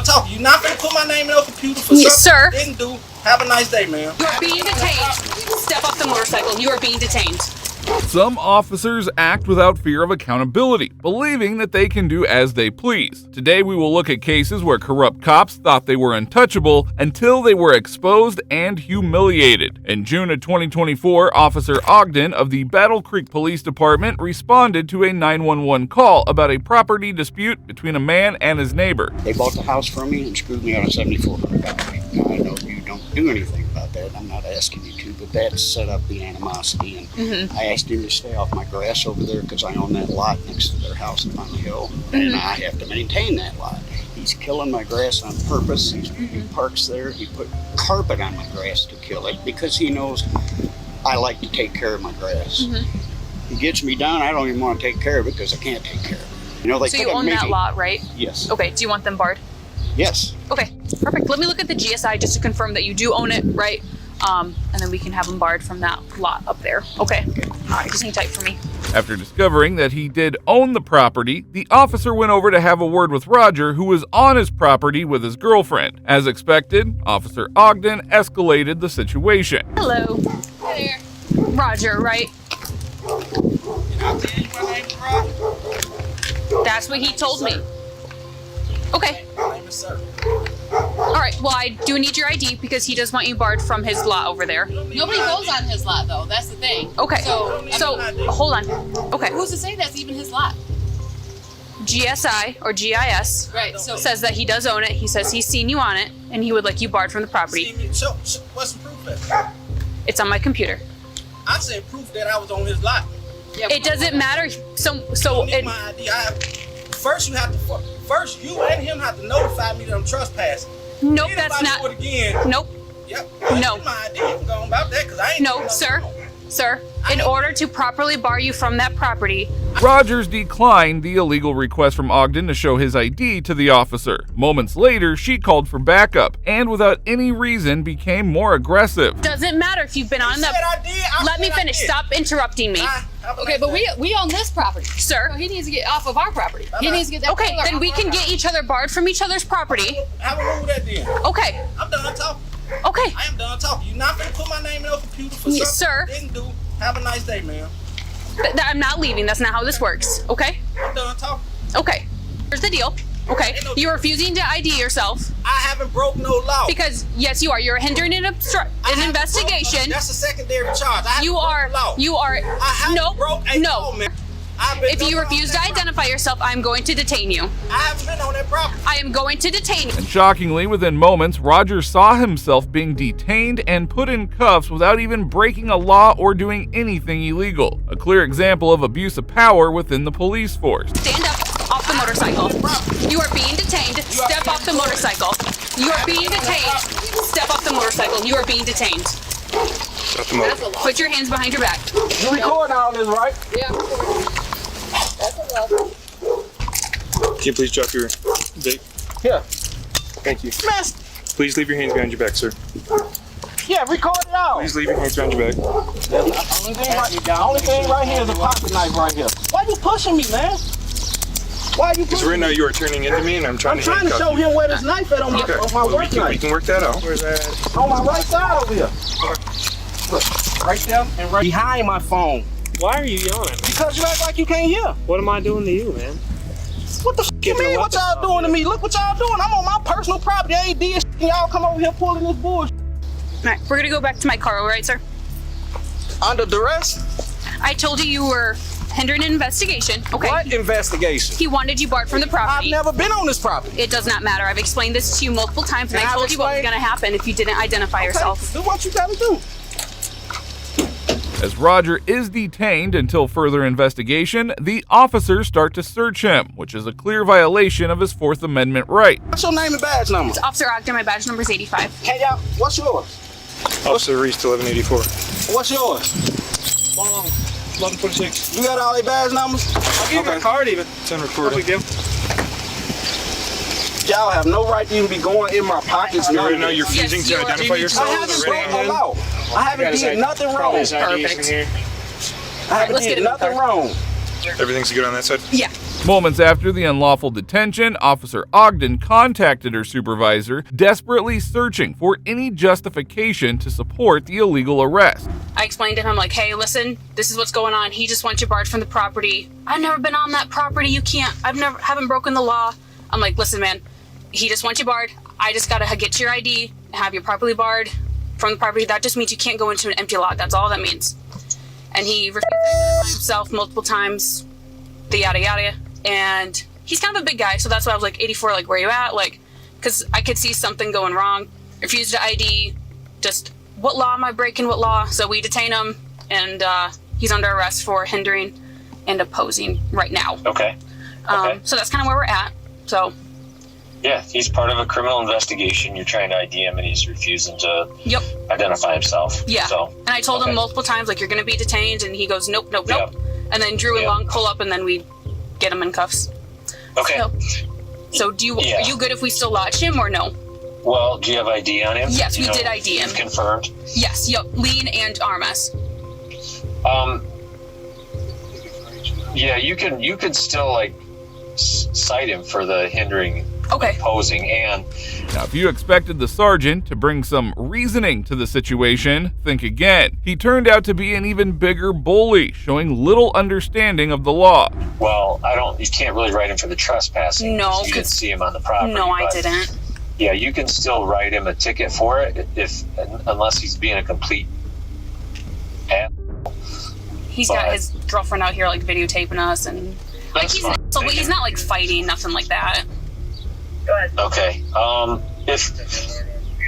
talking. You're not gonna put my name in the computer for Yes, something sir. I didn't do. Have a nice day, ma'am. You are being detained. Step off the motorcycle. You are being detained. Some officers act without fear of accountability, believing that they can do as they please. Today we will look at cases where corrupt cops thought they were untouchable until they were exposed and humiliated. In June of 2024, Officer Ogden of the Battle Creek Police Department responded to a 911 call about a property dispute between a man and his neighbor. They bought the house from me and screwed me out of $7,400. Now, I know you don't do anything about that. I'm not asking you to, but that set up the animosity. And I asked him to stay off my grass over there because I own that lot next to their house up on the hill, and I have to maintain that lot. He's killing my grass on purpose. He parks there. He put carpet on my grass to kill it because he knows I like to take care of my grass. He gets me down. I don't even want to take care of it because I can't take care of it. You know, they So you own that lot, right? Yes. Okay, do you want them barred? Yes. Okay, perfect. Let me look at the GSI just to confirm that you do own it, right? And then we can have them barred from that lot up there. Okay. All right, just hang tight for me. After discovering that he did own the property, the officer went over to have a word with Roger, who was on his property with his girlfriend. As expected, Officer Ogden escalated the situation. Hello. Hey there. Roger, right? Can I tell you my name is Roger? That's what he told me. Okay. My name is Sir. All right. Well, I do need your ID because he does want you barred from his lot over there. Nobody goes on his lot though. That's the thing. Okay. So Hold on. Okay. who's to say that's even his lot? GSI or GIS Right. So says that he does own it. He says he's seen you on it and he would like you barred from the property. What's the proof of that? It's on my computer. I said proof that I was on his lot. yeah, It doesn't matter. So You need it, my ID. First you and him have to notify me that I'm trespassing. nope, Then that's if I not. do it again. Nope. Yep. No. You need my ID. You can go on about that because I ain't doing No, nothing sir. wrong. Sir, in order to properly bar you from that property, Rogers declined the illegal request from Ogden to show his ID to the officer. Moments later, she called for backup and without any reason became more aggressive. doesn't matter if you've been on You said that. I did. I Let said me I finish. did. Stop interrupting me. Have a okay, nice but day. we own this property. Sir. So he needs to get off of our property. He needs to get that. Okay, trailer then off we our can property. get each other barred from each other's property. Have a rule that then. Okay. I'm done talking. Okay. I am done talking. You're not gonna put my name in the computer for Yes, something sir. I didn't do. Have a nice day, ma'am. I'm not leaving. That's not how this works. Okay? I'm done talking. Okay. Here's the deal. Okay. You're refusing to ID yourself I haven't broke no law. because yes, you are. You're hindering an I an haven't investigation. broke- that's a secondary charge. I haven't You broke are. the law. You are. I haven't No. broke a law, No. man. I've been If you on refuse to that property. identify yourself, I'm going to detain you. I haven't been on that property. I am going to detain you. And shockingly, within moments, Roger saw himself being detained and put in cuffs without even breaking a law or doing anything illegal. A clear example of abuse of power within the police force. Stand up off the motorcycle. You are being detained. Step off the motorcycle. You are being detained. Step off the motorcycle. You are being detained. That's a lot. Put your hands behind your back. You recording all this, right? Yeah. That's a lot. Can you please drop your vape? Yeah. Thank you. Man, Please leave your hands behind your back, sir. yeah, record it all. Please leave your hands behind your back. Only thing right here is a pocket knife right here. Why you pushing me, man? Why you Because pushing right now me? you are turning into me and I'm trying I'm trying to handcuff show you. him where this knife at on my, Okay. on my Well, work we knife. can work that out. Where's that? On my right side over here. Look, right there and right behind my phone. Why are you yelling at me? Because you act like you can't hear. What am I doing to you, man? What the f you Get the mean? What weapon y'all doing to me? Look what y'all doing. I'm on my personal property. I ain't did shit, and y'all come over here pulling this bullshit. All right, we're gonna go back to my car, all right, sir? Under duress? I told you were hindering an investigation. Okay. What investigation? He wanted you barred from the I've property. never been on this property. It does not matter. I've explained this to you multiple times, and And I I've told you what was explained- gonna happen if you didn't identify yourself. Do what you gotta do. As Roger is detained until further investigation, the officers start to search him, which is a clear violation of his Fourth Amendment right. What's your name and badge number? Officer Ogden, my badge number is 85. Can y'all, what's yours? Officer Reese to 1184. What's yours? 1126. You got all their badge numbers? I'll give you a card even. It's on No recording. big deal. Y'all have no right to even be going in my pockets. Right now you're Yes, refusing you to are. identify I yourself. haven't broken the law. I haven't did nothing wrong. Perfect. I haven't let's get did in the nothing car. wrong. Everything's good on that side? Yeah. Moments after the unlawful detention, Officer Ogden contacted her supervisor, desperately searching for any justification to support the illegal arrest. I explained to him, like, hey, listen, this is what's going on. He just wants you barred from the property. I've never been on that property. You can't. Haven't broken the law. I'm like, listen, man, he just wants you barred. I just gotta get your ID and have you properly barred from the property. That just means you can't go into an empty lot. That's all that means. And he refused to identify himself multiple times, the yada yada. And he's kind of a big guy, so that's why I was like, 84, like, where you at? Like, because I could see something going wrong. Refused to ID, just, what law am I breaking, what law? So we detain him, and he's under arrest for hindering and opposing right now. Okay. Okay. So that's kind of where we're at. So. Yeah, he's part of a criminal investigation. You're trying to ID him, and he's refusing to Yep. identify himself. Yeah. So, and I told him multiple times, like, you're going to be detained, and he goes, nope, nope, nope. Yep. And then Drew and Yep. Long pull up, and then we get him in cuffs. Okay. So are you good if we still lodge him or no? Well, do you have ID on him? Yes, we did ID him. Confirmed. Yes, yep, lean and RMS. Yeah, you can still like cite him for the hindering, Okay. opposing, and Now, if you expected the sergeant to bring some reasoning to the situation, think again. He turned out to be an even bigger bully, showing little understanding of the law. well, you can't really write him for the trespassing. No, because you didn't see him on the property. No, I but, didn't. Yeah, you can still write him a ticket for it unless he's being a complete ass. He's got his girlfriend out here like videotaping us, and like That's he's fine. so, but he's not like fighting, nothing like that. Okay.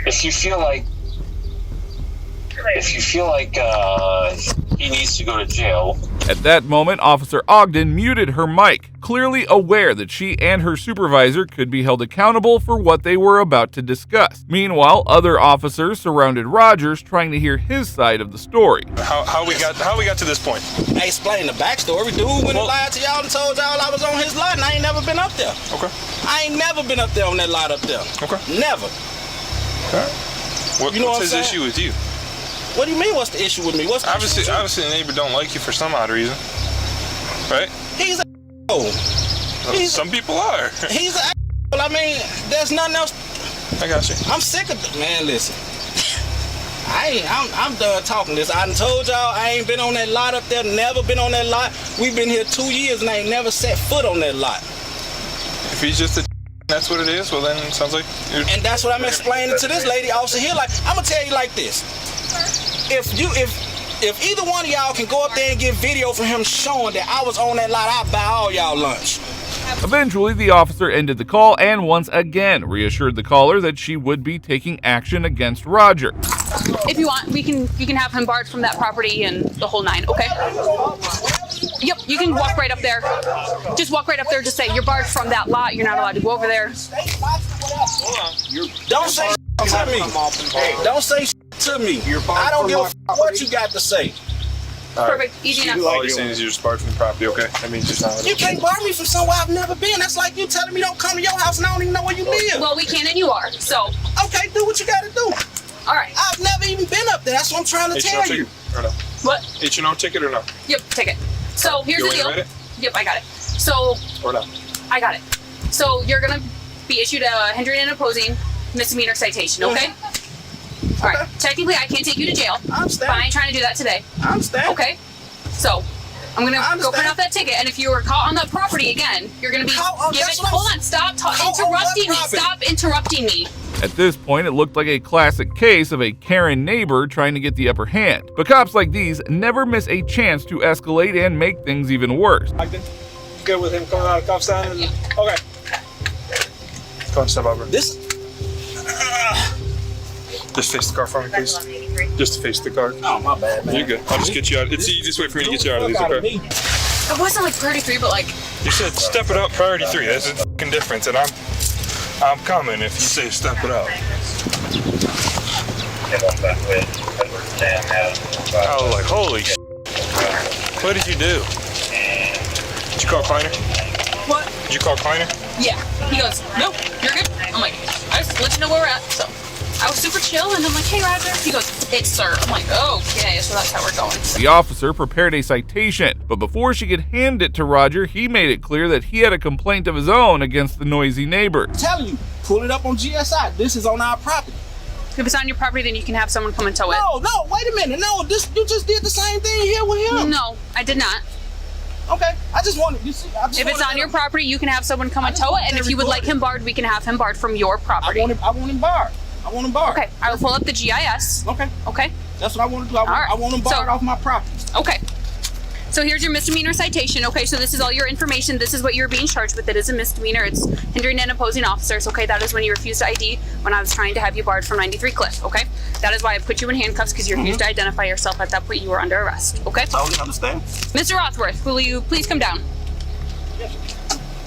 If you feel like he needs to go to jail, At that moment, Officer Ogden muted her mic, clearly aware that she and her supervisor could be held accountable for what they were about to discuss. Meanwhile, other officers surrounded Rogers, trying to hear his side of the story. How we got to this point? I explained the backstory. Dude went and lied to y'all and told y'all I was on his lot, and I ain't never been up there. Okay. I ain't never been up there on that lot up there. Okay. Never. What, You know what's what his I'm issue with you? What do you mean? What's the issue with me? What's the issue with you? Obviously, the neighbor don't like you for some odd reason, right? He's a Some people are. He's a I mean, there's nothing else. I got you. I'm sick of it. Man, listen. I'm done talking this. I done told y'all I ain't been on that lot up there, never been on that lot. We've been here 2 years and I ain't never set foot on that lot. If he's just a that's what it is, well then it sounds like you're... And that's what I'm explaining to this lady officer here. Like, I'm gonna tell you like this. If either one of y'all can go up there and get video from him showing that I was on that lot, I'll buy all y'all lunch. Eventually, the officer ended the call and once again reassured the caller that she would be taking action against Roger. If you want, you can have him barred from that property and the whole nine. Okay. Yep, you can walk right up there. Just walk right up there. Just say you're barred from that lot. You're not allowed to go over there. Don't say to me. Don't say to me. I don't give a what you got to say. Perfect. Easy enough. All you're saying is you're just barred from the property, okay? That means you're not... You can't bar me from somewhere I've never been. That's like you telling me don't come to your house and I don't even know where you live. Well, we can and you are. So. Okay, do what you got to do. All right. I've never even been up there. That's what I'm trying to tell you. Or no? What? H&O ticket or no? Yep. Ticket. So here's You the deal. read it? Yep, I got it. So. Or no? I got it. So you're gonna be issued a hindering and opposing misdemeanor citation. Okay. All right. Technically, I can't take you to jail. I understand. But I ain't trying to do that today. I understand. Okay. So, I'm gonna go print off that ticket, and if you were caught on that property again, you're gonna be given. Hold on, stop interrupting me. Stop interrupting me. At this point, it looked like a classic case of a Karen neighbor trying to get the upper hand. But cops like these never miss a chance to escalate and make things even worse. Good with him coming out of cuffs down? Okay. Go and step over. This. Just face the car for me, please. Just face the car. Oh, my bad, man. You're good. I'll just get you out. It's the easiest way for me to get you out of these, okay? It wasn't like priority 3, but like. You said step it up, priority 3. That's a fucking difference, and I'm coming if you say step it up. I was like, holy shit. What did you do? Did you call Kleiner? What? Did you call Kleiner? Yeah. He goes, nope, you're good. I'm like, I just let you know where we're at. So, I was super chill. chill, and I'm like, hey, Roger. He goes, it's sir. I'm like, okay, so that's how we're going. The officer prepared a citation, but before she could hand it to Roger, he made it clear that he had a complaint of his own against the noisy neighbor. I'm telling you, pull it up on GSI. This is on our property. If it's on your property, then you can have someone come and tow it. No, wait a minute. No, you just did the same thing here with him. No, I did not. Okay, I just wanted, you see, If it's on your property, you can have someone come and tow it, and if you would like him barred, we can have him barred from your property. I want him barred. Okay, I will pull up the GIS. Okay. That's what I want to do. I want him barred off my property. Okay. So here's your misdemeanor citation. Okay, so this is all your information. This is what you're being charged with. It is a misdemeanor. It's hindering and opposing officers. Okay, that is when you refused to ID when I was trying to have you barred from 93 Cliff. Okay, that is why I put you in handcuffs, because you refused to identify yourself. At that point, you were under arrest. Okay. Totally understand. Mr. Rothworth, will you please come down? Yes.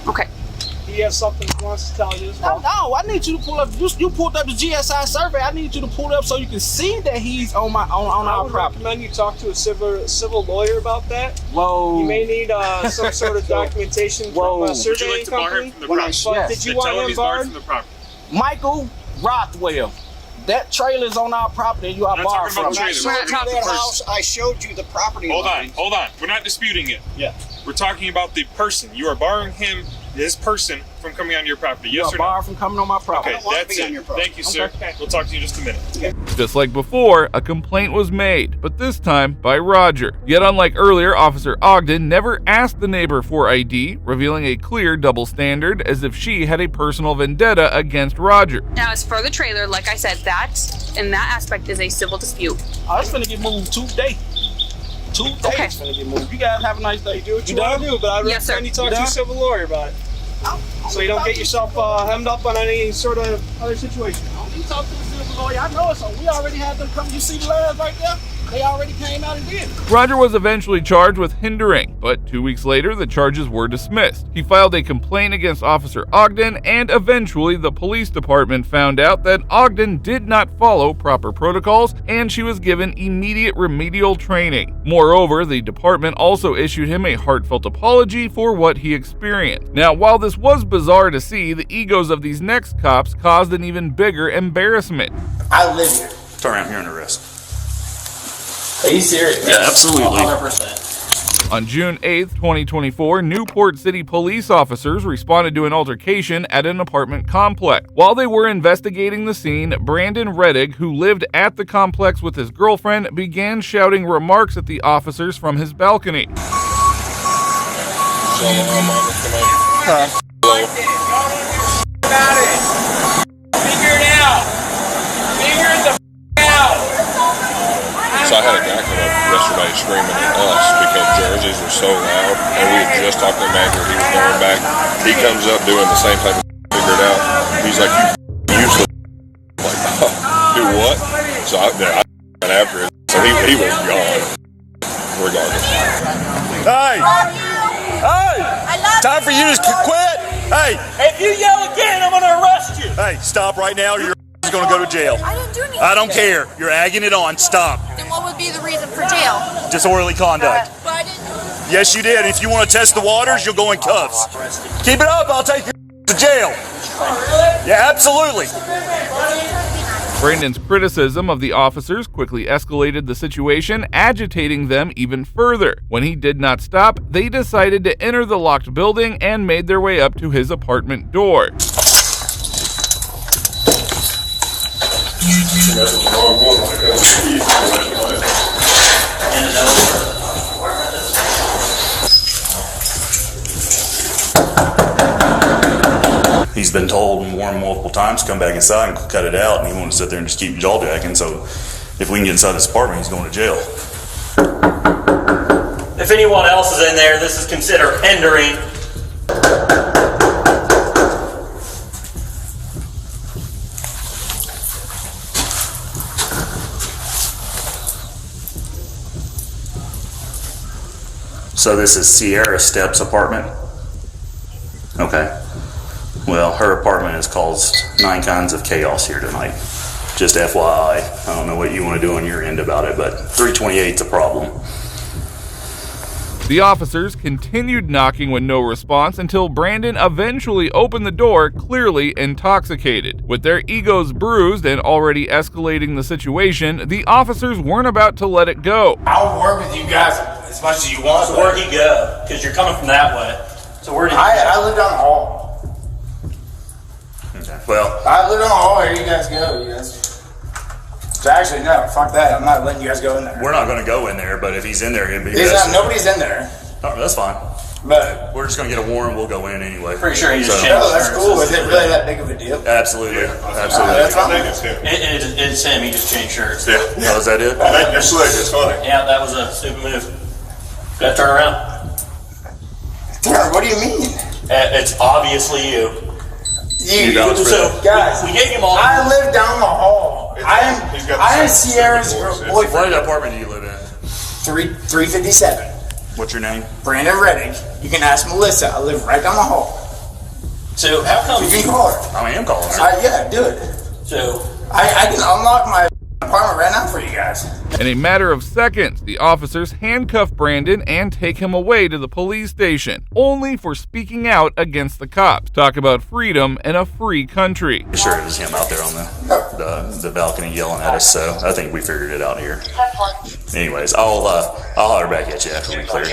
Okay. He has something he wants to tell you as well. No, I need you to pull up. You pulled up the GSI survey. I need you to pull it up so you can see that he's on our I would property. recommend you talk to a civil lawyer about that. Whoa. You may need some sort of documentation from a surveying company. Did you want him barred? Michael Rothwell. That trailer's on our property and you are barred from it. That house, I showed you the property line. Hold on. We're not disputing it. Yeah. We're talking about the person. You are barring him, this person, from coming on your property. You Yes are or no? barred from coming on my property. Okay, that's it. Thank you, sir. Okay. We'll talk to you in just a minute. Just like before, a complaint was made, but this time by Roger. Yet unlike earlier, Officer Ogden never asked the neighbor for ID, revealing a clear double standard as if she had a personal vendetta against Roger. Now, as for the trailer, like I said, that in that aspect is a civil dispute. Oh, it's finna get moved today. 2 days Okay. it's finna get moved. You guys have a nice day. Do what you want to do, but I'd Yes, sir. recommend you talk You to a done? civil lawyer about it. So you don't get yourself hemmed up on any sort of other situation. You talk to the civil lawyer. I know it's on. We already had them come. You see the lines right there? They already came out and did it. Roger was eventually charged with hindering, but 2 weeks later the charges were dismissed. He filed a complaint against Officer Ogden, and eventually the police department found out that Ogden did not follow proper protocols, and she was given immediate remedial training. Moreover, the department also issued him a heartfelt apology for what he experienced. Now, while this was bizarre to see, the egos of these next cops caused an even bigger embarrassment. I live here. Turn around here under arrest. Are you serious? Yeah, absolutely. 100%. On June 8th, 2024, Newport City police officers responded to an altercation at an apartment complex. While they were investigating the scene, Brandon Reddick, who lived at the complex with his girlfriend, began shouting remarks at the officers from his balcony. So I had a guy come up yesterday screaming at us because jerseys were so loud, and we had just talked to the manager. He was going back. He comes up doing the same type of figured out. He's like, "You useless." I'm like, oh, do what? So I went after him. So he was gone. Regardless. Hey! Hey! Time for you to quit! Hey! If you yell again, I'm gonna arrest you! Hey, stop right now or you're gonna go to jail. I didn't do anything. I don't care. You're egging it on. Stop. Then what would be the reason for jail? Disorderly conduct. But I didn't. Yes, you did. If you want to test the waters, you'll go in cuffs. Keep it up. I'll take you to jail. Yeah, absolutely. Brandon's criticism of the officers quickly escalated the situation, agitating them even further. When he did not stop, they decided to enter the locked building and made their way up to his apartment door. He's been told and warned multiple times to come back inside and cut it out, and he wanted to sit there and just keep jaw jacking. So if we can get inside this apartment, he's going to jail. If anyone else is in there, this is considered hindering. So this is Sierra Steps' apartment? Okay. Well, her apartment has caused 9 kinds of chaos here tonight. Just FYI. I don't know what you want to do on your end about it, but 328's a problem. The officers continued knocking with no response until Brandon eventually opened the door, clearly intoxicated. With their egos bruised and already escalating the situation, the officers weren't about to let it go. I'll work with you guys as much as you want. So where'd he go? Because you're coming from that way. So where did I live down the hall. Okay. Well, I live down the hall. Here you guys go, you guys. So actually, no, fuck that. I'm not letting you guys go in there. we're not going to go in there, but if he's in there, he'll be Nobody's in there. Oh, that's fine. But We're just going to get a warrant. We'll go in anyway. Pretty sure he just So- changed. oh, that's cool. Is it really that big of a deal? Absolutely. Absolutely. That's fine. It's him. He just changed shirts. Yeah. Oh, is that it? That's slick. It's funny. Yeah, that was a stupid move. Gotta turn around. What do you mean? It's obviously you. So, Guys, we gave him all. I live down the hall. I am Sierra's what boyfriend. apartment do you live in? 357. What's your name? Brandon Reddick. You can ask Melissa. I live right down the hall. So how come? You can call her. I am calling her. Yeah, do it. So I can unlock my apartment right now for you guys. In a matter of seconds, the officers handcuff Brandon and take him away to the police station, only for speaking out against the cops. Talk about freedom in a free country. Sure, it was him out there on the balcony yelling at us, so I think we figured it out here. Anyways, I'll holler back at you after we clear.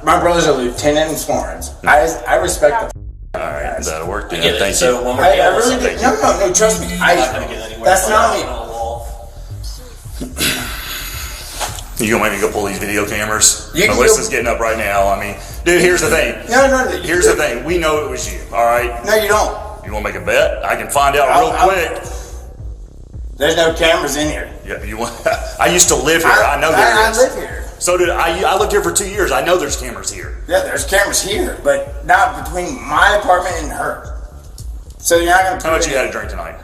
My brother's a lieutenant in Florence. I respect the. All right, that'll work. Then. get it. Thank So you. when we're I done, really do. No, trust me. That's not me. You gonna make me go pull these video cameras? You can Melissa's go- getting up right now. I mean, dude, here's the thing. No. Here's the thing. We know it was you. All right. No, you don't. You wanna make a bet? I can find out real quick. There's no cameras in here. Yeah, you want? I used to live here. I know there I is. live here. So did I. I lived here for 2 years. I know there's cameras here. Yeah, there's cameras here, but not between my apartment and her. So you're not gonna. How much you had to drink tonight?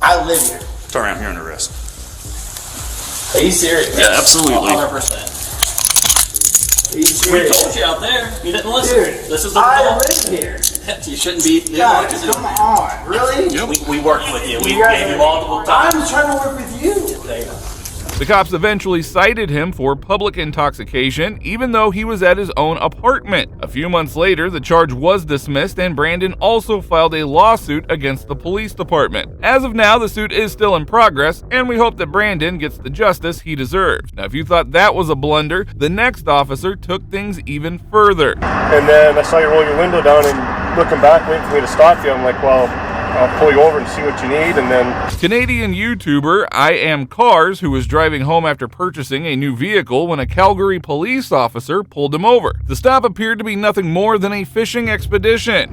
I live here. Turn around here on the wrist. Are you serious? Yeah, absolutely. 100%. Are you We serious? told you out there. You didn't listen. Dude, This is the I call. live here. You shouldn't be. Guys, come on, really? We worked with you. We You guys gave you are- multiple times. I'm trying to work with you. The cops eventually cited him for public intoxication, even though he was at his own apartment. A few months later, the charge was dismissed, and Brandon also filed a lawsuit against the police department. As of now, the suit is still in progress, and we hope that Brandon gets the justice he deserves. Now, if you thought that was a blunder, the next officer took things even further. And then I saw you roll your window down and looking back, waiting for me to stop you. I'm like, well, I'll pull you over and see what you need, and then... Canadian YouTuber I Am Cars, who was driving home after purchasing a new vehicle when a Calgary police officer pulled him over. The stop appeared to be nothing more than a fishing expedition.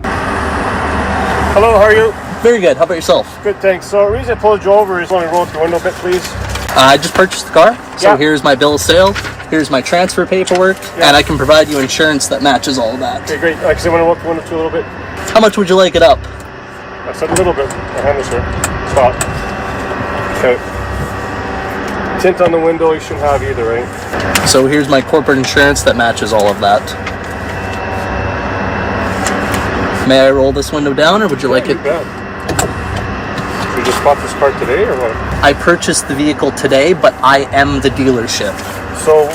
Hello, how are you? Very good. How about yourself? Good, thanks. So the reason I pulled you over is want to roll up your window a bit, please. I just purchased the car, so Yeah. here's my bill of sale, here's my transfer paperwork, and I can provide you insurance that matches all of that. Okay, great. Like I said, I want to roll up the window too a little bit. How much would you like it up? I said a little bit. My hand is here. Stop. Okay. Tint on the window, you shouldn't have either, right? So here's my corporate insurance that matches all of that. May I roll this window down, or would you like it? You bet. So you just bought this car today, or what? I purchased the vehicle today, but I am the dealership. So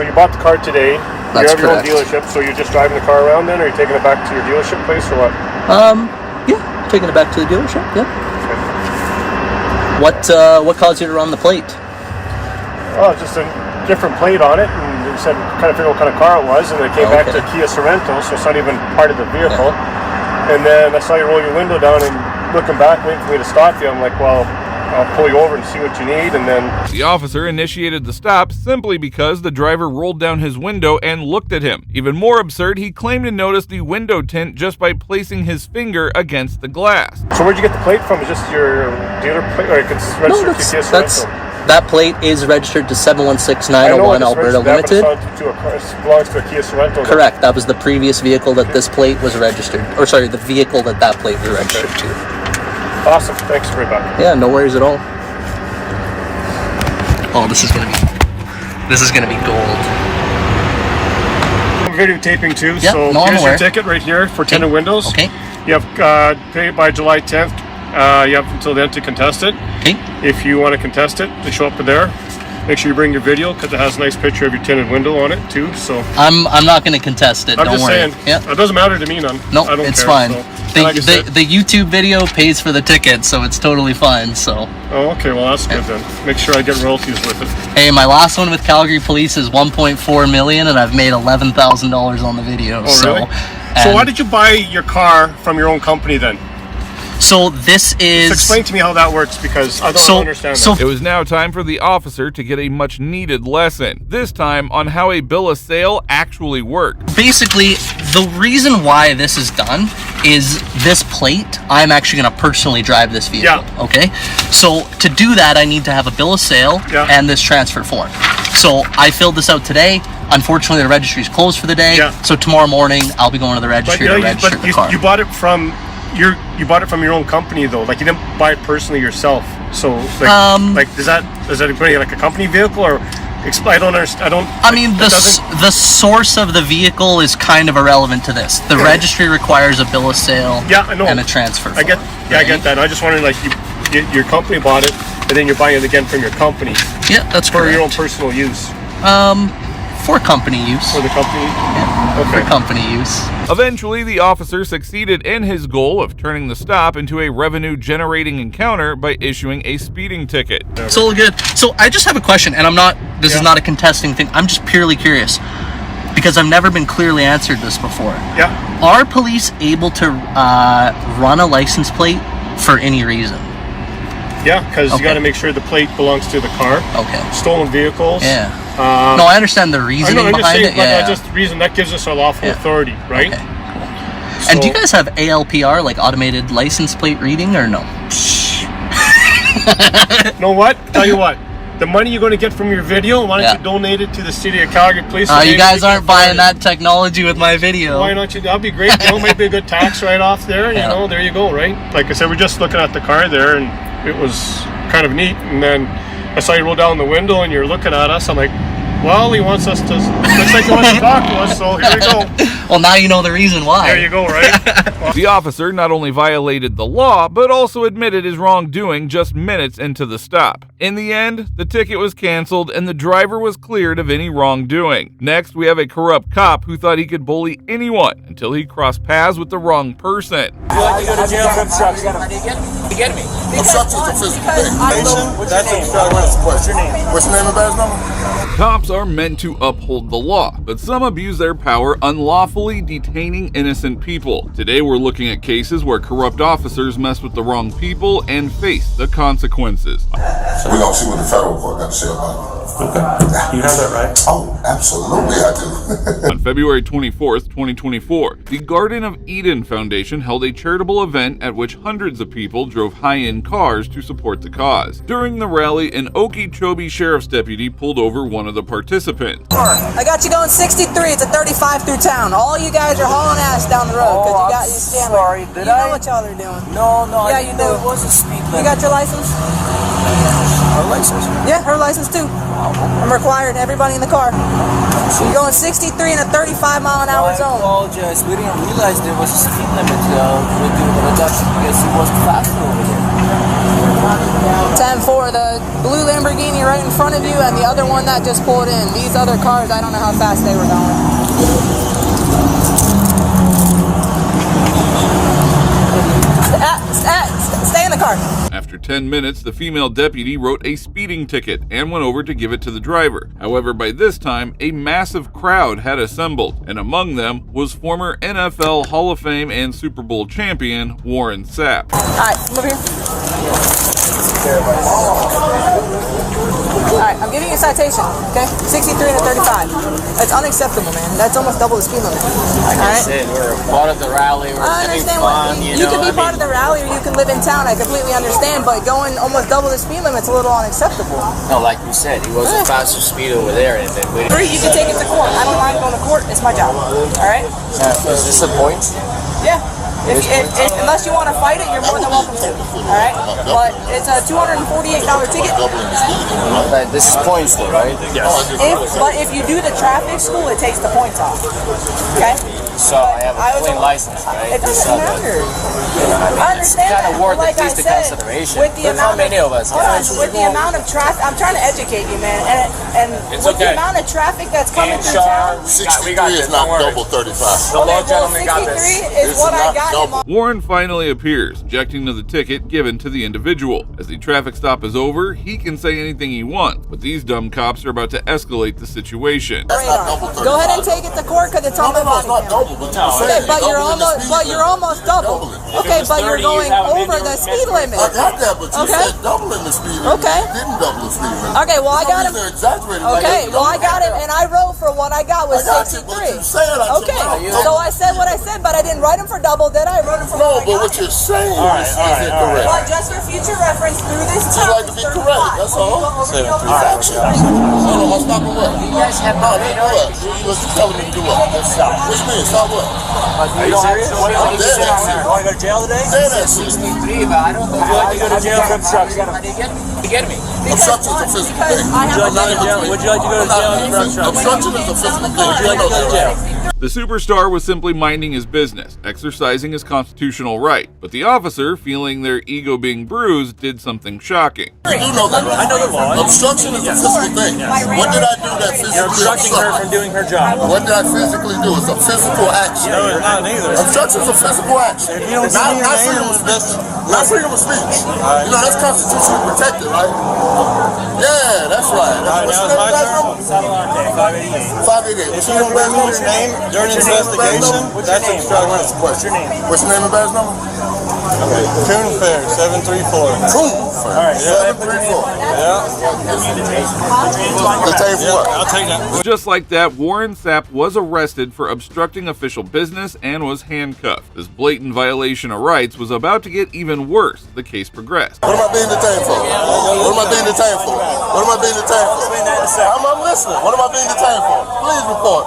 you bought the car today. That's you have your own correct. dealership, so you're just driving the car around then, or are you taking it back to your dealership place, or what? Yeah, taking it back to the dealership, yeah. What caused you to run the plate? Oh, just a different plate on it, and they said kind of figure out what kind of car it was, and it came back to Kia Sorrento, so it's not even part of the vehicle. And then I saw you roll your window down and looking back, waiting for me to stop you. I'm like, well, I'll pull you over and see what you need, and then... The officer initiated the stop simply because the driver rolled down his window and looked at him. Even more absurd, he claimed to notice the window tint just by placing his finger against the glass. So where'd you get the plate from? Is just your dealer plate, or it's registered to Kia Sorrento? That plate is registered to 716901 Alberta Limited. It belongs to a Kia Sorrento. Correct. That was the previous vehicle that this plate was registered, or sorry, the vehicle that plate was registered to. Awesome. Thanks very much. Yeah, no worries at all. Oh, this is gonna be gold. I'm videotaping too, Yeah, so no, I'm here's your aware. ticket right here for tinted windows. Okay. You have pay by July 10th. You have until then to contest it. Okay. If you want to contest it, just show up there. Make sure you bring your video because it has a nice picture of your tinted window on it too. So I'm not going to contest it. I'm don't just worry. saying, it doesn't matter to me none. No, I don't it's care, fine. So. The YouTube video pays for the ticket, so it's totally fine. So. Oh, okay. Well, that's good then. Make sure I get royalties with it. Hey, my last one with Calgary Police is 1.4 million, and I've made $11,000 on the video. Oh, really? So why did you buy your car from your own company then? So this is... Just explain to me how that works, because I don't understand that. It was now time for the officer to get a much needed lesson, this time on how a bill of sale actually works. Basically, the reason why this is done is this plate, I'm actually going to personally drive this vehicle, okay? So to do that, I need to have a bill of sale and this transfer form. So I filled this out today. Unfortunately, the registry is closed for the day, so tomorrow morning, I'll be going to the registry to register the car. You bought it from... You bought it from your own company though, like you didn't buy it personally yourself. So like is that like a company vehicle or? I don't understand. I mean, the source of the vehicle is kind of irrelevant to this. The registry requires a bill of sale and a transfer form. I get that. I just wondered, like your company bought it and then you're buying it again from your company. Yeah, that's for correct. your own personal use. For company use. For the company? Yeah, okay. For company use. Eventually, the officer succeeded in his goal of turning the stop into a revenue-generating encounter by issuing a speeding ticket. It's all good. So I just have a question, and this is not a contesting thing. I'm just purely curious, because I've never been clearly answered this before. Yeah. Are police able to run a license plate for any reason? Yeah, because you got to make sure the plate belongs to the car. Okay. Stolen vehicles. Yeah. No, I understand the reasoning behind it. Yeah. Just the reason that gives us our lawful authority, right? Okay, cool. And do you guys have ALPR, like automated license plate reading, or no? You know what? Tell you what. The money you're going to get from your video, why don't you donate it to the City of Calgary Police? You guys aren't buying that technology with my video. Why don't you? That'd be great. You know, maybe a good tax write-off there. You know, there you go, right? Like I said, we're just looking at the car there, and it was kind of neat. And then I saw you roll down the window, and you're looking at us. I'm like, well, he wants us to. Looks like he wants to talk to us. So here we go. Well, now you know the reason why. There you go, right? The officer not only violated the law, but also admitted his wrongdoing just minutes into the stop. In the end, the ticket was canceled and the driver was cleared of any wrongdoing. Next, we have a corrupt cop who thought he could bully anyone until he crossed paths with the wrong person. You like to go to jail for obstruction? You get me? Obstruction is a physical thing. What's your name? What's your name and badge number? Cops are meant to uphold the law, but some abuse their power unlawfully detaining innocent people. Today we're looking at cases where corrupt officers mess with the wrong people and face the consequences. We're going to see what the federal court got to say about it. Okay. You have that right? Oh, absolutely I do. On February 24th, 2024, the Garden of Eden Foundation held a charitable event at which hundreds of people drove high-end cars to support the cause. During the rally, an Okeechobee sheriff's deputy pulled over one of the participants. I got you going 63. It's a 35 through town. All you guys are hauling ass down the road because you got you standing. Sorry, did you know what y'all are doing? No, yeah, I you didn't do. know it was a speed limit. You got your license? Her license? Yeah, her license too. I'm required. Everybody in the car. You're going 63 in a 35 mile an hour zone. I apologize. We didn't realize there was a speed limit. We're doing the reduction because he was faster over there. 10-4, the blue Lamborghini right in front of you and the other one that just pulled in. These other cars, I don't know how fast they were going. Stay in the car. After 10 minutes, the female deputy wrote a speeding ticket and went over to give it to the driver. However, by this time, a massive crowd had assembled, and among them was former NFL Hall of Fame and Super Bowl champion Warren Sapp. Alright, come over here. Alright, I'm giving you a citation, okay? 63 and a 35. That's unacceptable, man. That's almost double the speed limit. Like I said, we're part of the rally. We're having fun, you can be part of the rally or you can live in town. I completely understand, but going almost double the speed limit's a little unacceptable. No, like you said, he was a faster speed over there. And then you can take it to court. I don't mind going to court. It's my job. Alright? Is this a point? Yeah. Unless you want to fight it, you're more than welcome to. Alright? But it's a $248 ticket. This is points though, right? Yes. But if you do the traffic school, it takes the points off. Okay? So I have a clean license, right? It doesn't matter. I understand kind of that, worth but like at least I the said, consideration. with the How many of us? with the amount of traffic, I'm trying to educate you, man, and It's with okay. the amount of traffic that's coming through town. 63 is not double 35. The law gentleman got this. 63 is what I got him on. Warren finally appears, objecting to the ticket given to the individual. As the traffic stop is over, he can say anything he wants, but these dumb cops are about to escalate the situation. Go ahead and take it to court because it's on the body cam. Okay, but you're almost double. Okay, but you're going over the speed limit. I got that, but you said doubling the speed limit. Okay. You didn't double the speed limit. Okay, well I got him. Okay, well I got him, and I wrote for what I got was 63. Okay, so I said what I said, but I didn't write him for double. Then I wrote him for No, but what you're saying is incorrect. Well, just for future reference, through this Just like to be correct, that's all. Faction. Hold on, stop at what? You guys have No, what? You're telling me to do what? What you mean? Stop what? Are you serious? What are you doing? You want to go to jail today? Dead ass 63, but I don't know. Would you like to go to jail for obstruction? You get me? Obstruction is a physical thing. Would you like to go to jail for obstruction? Obstruction is a physical thing. Would you like to go to jail? The superstar was simply minding his business, exercising his constitutional right, but the officer, feeling their ego being bruised, did something shocking. You do know that, right? I know the law. Obstruction is a physical thing. What did I do that physically? You're obstructing her from doing her job. What did I physically do? It's a physical action. No, it's not either. Obstruction is a physical action. Not freedom of speech. Not freedom of speech. You know, that's constitutionally protected, right? Yeah, that's right. What's your name, last number? 588. What's your name, last number? Your name during the investigation? That's obstruction. What's your name? What's your name and badge number? Coon Fair, 734. Coon Fair, 734. Yeah. Detained for what? I'll take that. Just like that, Warren Sapp was arrested for obstructing official business and was handcuffed. This blatant violation of rights was about to get even worse as the case progressed. What am I being detained for? What am I being detained for? What am I being detained for? I'm listening. What am I being detained for? Please report.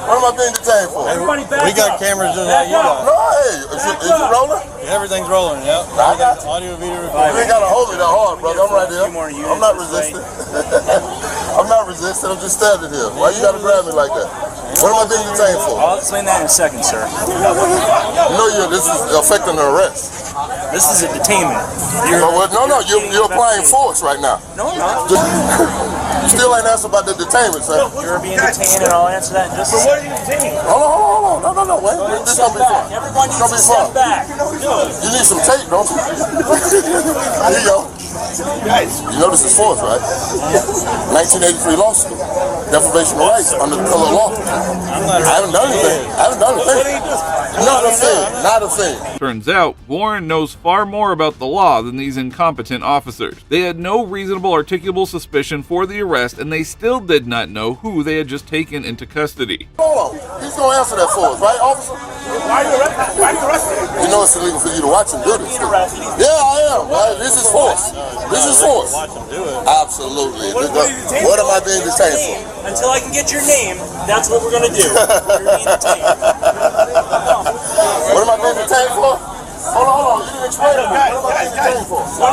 What am I being detained for? We got cameras in that. You got. No, hey, is it rolling? Everything's rolling, yeah. I got you. Audio, video, You recording. ain't gotta hold me that hard, brother. I'm right here. I'm not resisting. I'm not resisting. I'm just standing here. Why you gotta grab me like that? What am I being detained for? I'll explain that in a second, sir. You know, this is affecting an arrest. This is a detainment. You're applying force right now. No, I'm not. You still ain't answered about the detainment, sir. You're being detained, and I'll answer that in just a second. What are you detaining? Hold on. No, wait. This gonna be fun. Everyone needs to step back. You need some tape, don't you? There you go. You know this is force, right? 1983 lawsuit. Deprivation of rights under the color of law. I haven't done anything. Not a thing. Turns out, Warren knows far more about the law than these incompetent officers. They had no reasonable articulable suspicion for the arrest, and they still did not know who they had just taken into custody. Hold on. He's going to answer that for us, right, officer? Why are you arrested? You know it's illegal for you to watch him do this. Yeah, I am. Right? This is force. Watch him do it. Absolutely. What am I being detained for? Until I can get your name, that's what we're going to do. You're being detained. What am I being detained for? Hold on. You didn't explain it. What am I being detained for? What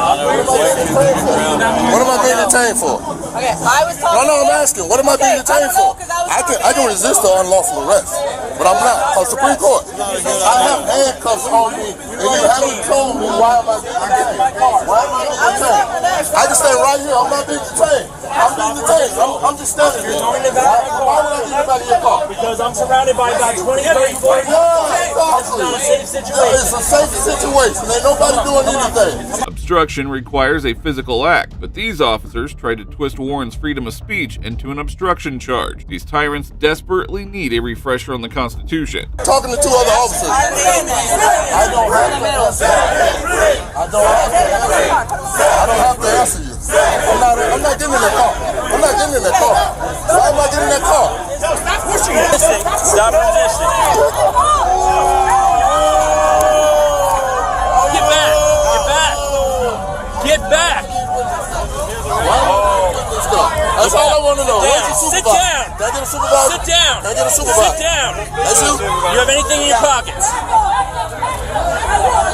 am I being detained for? Okay, I was talking. No, I'm asking. What am I being detained for? I can resist the unlawful arrest, but I'm not. On Supreme Court, I have handcuffs on me, and you haven't told me why am I being detained. Why am I being detained? I can stay right here. I'm not being detained. I'm being detained. I'm just standing here. Why would I get out of your car? Because I'm surrounded by about 20, 30, 40 people. It's not a safe situation. It's a safe situation. Ain't nobody doing anything. Obstruction requires a physical act, but these officers tried to twist Warren's freedom of speech into an obstruction charge. These tyrants desperately need a refresher on the Constitution. Talking to two other officers. I don't have to answer you. I'm not getting in that car. Why am I getting in that car? Stop pushing it. Stop resisting. Get back. That's all I want to know. Where's the Sit supervisor? down. Can I get a supervisor? Sit down. Can I get a supervisor? Sit down. That's you? You have anything in your pockets?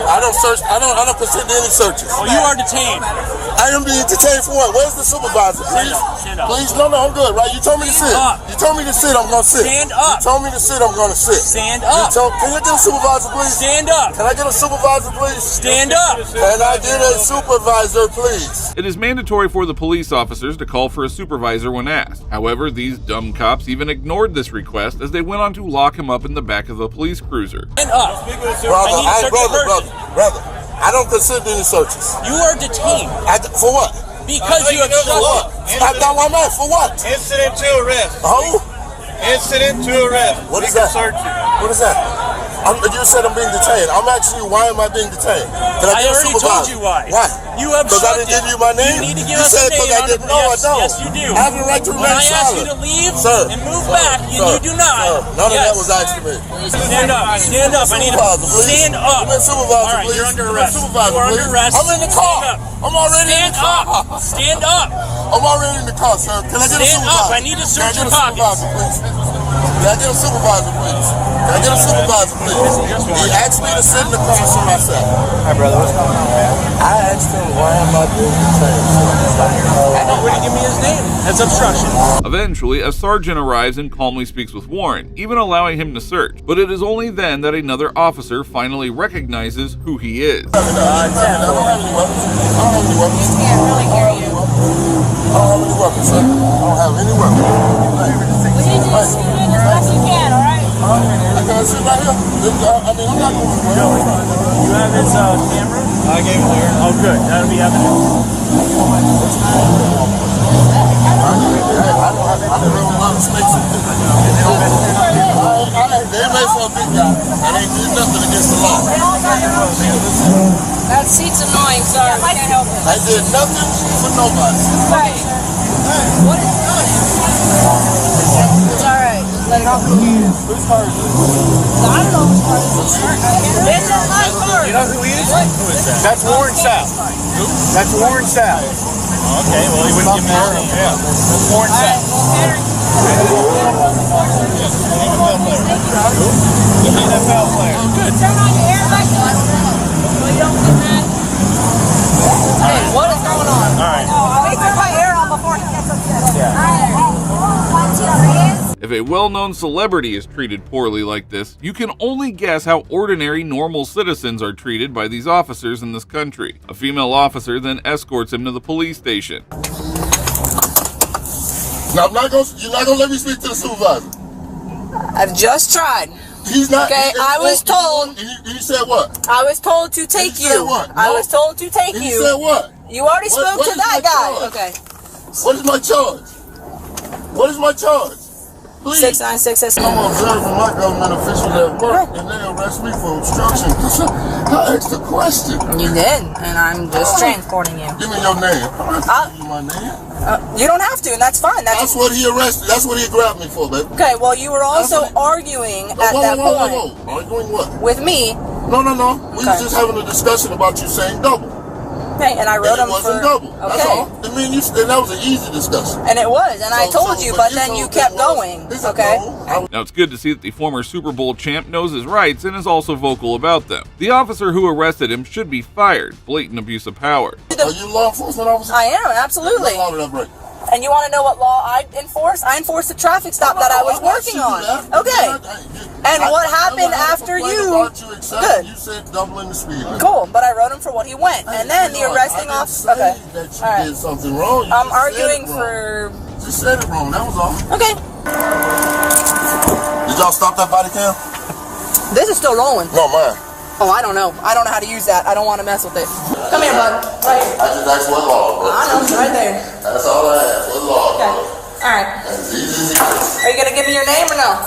I don't search. I don't consent to any searches. Well, you are detained. I am being detained for what? Where's the supervisor? Please, stand up. Please, no, I'm good, right? You told me to sit. You told me to sit, I'm gonna sit. Stand up. You told me to sit, I'm gonna sit. Stand up. Can I get a supervisor, please? Stand up. Can I get a supervisor, please? Stand up. Can I get a supervisor, please? It is mandatory for the police officers to call for a supervisor when asked. However, these dumb cops even ignored this request as they went on to lock him up in the back of the police cruiser. Stand up. Brother, I don't consent to any searches. You are detained. For what? Because you obstructed. For what? Incident to arrest. Oh? Incident to arrest. What is that? What is that? You said I'm being detained. I'm asking you, why am I being detained? Can I get a supervisor? already told you why. Why? You obstructed. Because I didn't give you my name? You need to give us a name. I didn't. No, I don't. Yes, you do. I have the right to remain silent. When I ask you to leave and move back, and you do not. None of that was asked to me. Stand up. Stand up. I need to stand up. Supervisor, all right, you're under arrest. Supervisor, you are under arrest. I'm in the car. I'm already in the car. Stand up. I'm already in the car, sir. Can I get a supervisor? Stand up. I need to search your pockets. Can I get a supervisor, please? Can I get a supervisor, please? He asked me to sit in the car, so I sat. Hi, brother. What's going on, man? I asked him, why am I being detained? I don't really give me his name. That's obstruction. Eventually, a sergeant arrives and calmly speaks with Warren, even allowing him to search. But it is only then that another officer finally recognizes who he is. I don't have any weapons. We can't really hear you. I don't have any weapons, sir. I don't have any weapons. We need you to sit in as best you can, all right? I can't sit right here. I mean, I'm not going anywhere. You have his camera? I gave it there. Oh, good. That'll be evidence. I don't know a lot of snakes. They made for a big guy. And they did nothing against the law. That seat's annoying, sorry. I can't help it. I did nothing for nobody. Right. What is it? It's all right. Just let it go. Whose car is this? I don't know whose car this is. This is my car. You know who he is? Who is that? That's Warren South. Who? That's Warren South. Okay, well, he wouldn't give me his name. Yeah. That's Warren South. NFL player. Oh, good. Turn on your airbag so you don't get mad. Hey, what is going on? All right. Let me turn my air on before he gets upset. Yeah. If a well-known celebrity is treated poorly like this, you can only guess how ordinary, normal citizens are treated by these officers in this country. A female officer then escorts him to the police station. Now, you're not gonna let me speak to the supervisor. I've just tried. He's not. Okay, I was told. He said what? I was told to take you. What? I was told to take He you. said what? You already spoke to that guy. Okay. What is my charge? What is my charge? Please. 696 I'm observing my government official at work, and they arrest me for obstruction. I asked a question. You did, and I'm just transporting you. Give me your name. I'm not giving you my name. You don't have to, and that's fine. That's what he arrested. That's what he grabbed me for, baby. Okay, well, you were also arguing at that point. Arguing what? With me. No. We was just having a discussion about you saying double. Okay, and I wrote him for... It wasn't double. That's all. I mean, that was an easy discussion. And it was, and I told you, but then you kept going. Okay? Now, it's good to see that the former Super Bowl champ knows his rights and is also vocal about them. The officer who arrested him should be fired. Blatant abuse of power. Are you a law enforcement officer? I am, absolutely. What law did I break? And you want to know what law I enforce? I enforced the traffic stop that I was working on. Okay. And what happened after you? Good. You said doubling the speed. Cool, but I wrote him for what he went. And then the arresting officer. Okay. That you did something wrong. I'm arguing for... You said it wrong, that was all. Okay. Did y'all stop that body cam? This is still rolling. No, mine. Oh, I don't know. I don't know how to use that. I don't want to mess with it. Come here, bud. Right here. I just asked what law, bro. I know, it's right there. That's all I asked. What law, okay. Bro? Alright. Are you going to give me your name or no?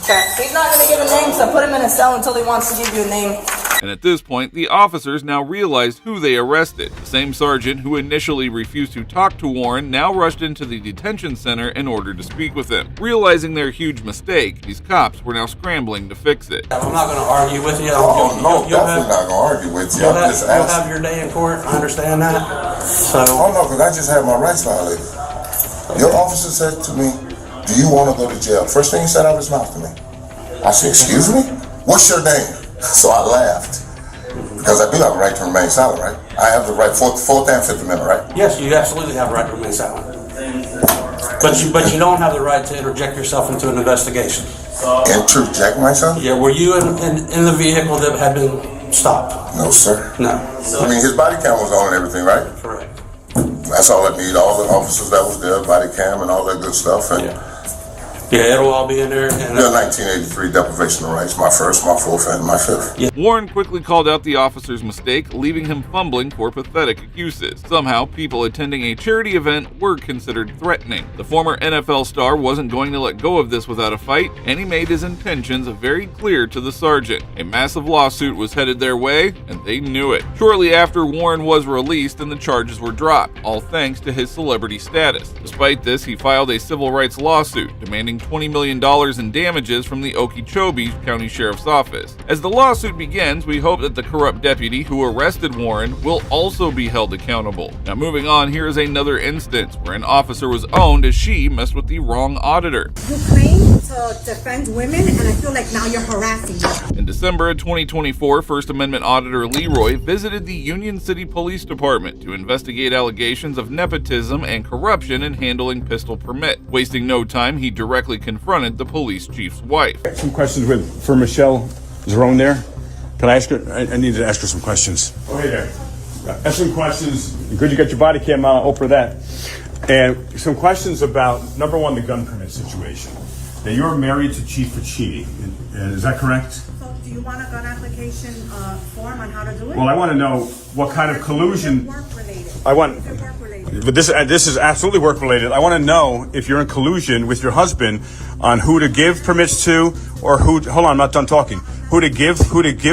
Okay. He's not going to give a name, so put him in a cell until he wants to give you a name. And at this point, the officers now realized who they arrested. The same sergeant who initially refused to talk to Warren now rushed into the detention center in order to speak with him. Realizing their huge mistake, these cops were now scrambling to fix it. I'm not going to argue with you. No, definitely not going to argue with you. You'll have your day in court. I understand that. So. Oh, no, because I just had my rights violated. Your officer said to me, do you want to go to jail? First thing he said out of his mouth to me. I said, excuse me? What's your name? So I laughed. Because I do have a right to remain silent, right? I have the right, Fourth and Fifth Amendment, right? Yes, you absolutely have a right to remain silent. But you don't have the right to interject yourself into an investigation. Interject myself? Yeah, were you in the vehicle that had been stopped? No, sir. No. I mean, his body cam was on and everything, right? Correct. That's all I need. All the officers that was there, body cam and all that good stuff. And yeah, it'll all be in there. And the 1983 deprivation of rights, my first, my fourth, and my fifth. Yeah. Warren quickly called out the officer's mistake, leaving him fumbling for pathetic excuses. Somehow, people attending a charity event were considered threatening. The former NFL star wasn't going to let go of this without a fight, and he made his intentions very clear to the sergeant. A massive lawsuit was headed their way, and they knew it. Shortly after, Warren was released and the charges were dropped, all thanks to his celebrity status. Despite this, he filed a civil rights lawsuit, demanding $20 million in damages from the Okeechobee County Sheriff's Office. As the lawsuit begins, we hope that the corrupt deputy who arrested Warren will also be held accountable. Now moving on, here is another instance where an officer was owned as she messed with the wrong auditor. You claim to defend women, and I feel like now you're harassing me. In December of 2024, First Amendment Auditor Leroy visited the Union City Police Department to investigate allegations of nepotism and corruption in handling pistol permit. Wasting no time, he directly confronted the police chief's wife. Some questions for Michelle Zerone there. Can I ask her? I need to ask her some questions. Oh, hey there. Ask some questions. Good you got your body cam on, Oprah that. And some questions about, number one, the gun permit situation. Now, you're married to Chief Ficini, is that correct? So do you want a gun application form on how to do it? Well, I want to know what kind of collusion. I want. But this is absolutely work related. I want to know if you're in collusion with your husband on who to give permits to, or who. Hold on, I'm not done talking. Who to give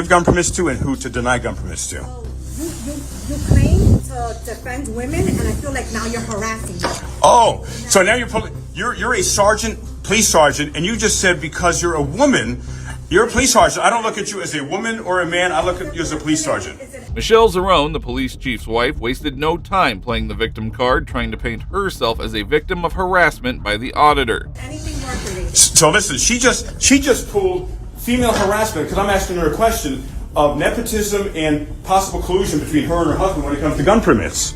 gun permits to, and who to deny gun permits to. You claim to defend women, and I feel like now you're harassing me. Oh, so now you're a sergeant, police sergeant, and you just said because you're a woman, you're a police sergeant. I don't look at you as a woman or a man. I look at you as a police sergeant. Michelle Zerone, the police chief's wife, wasted no time playing the victim card, trying to paint herself as a victim of harassment by the auditor. So listen, she just pulled female harassment because I'm asking her a question of nepotism and possible collusion between her and her husband when it comes to gun permits.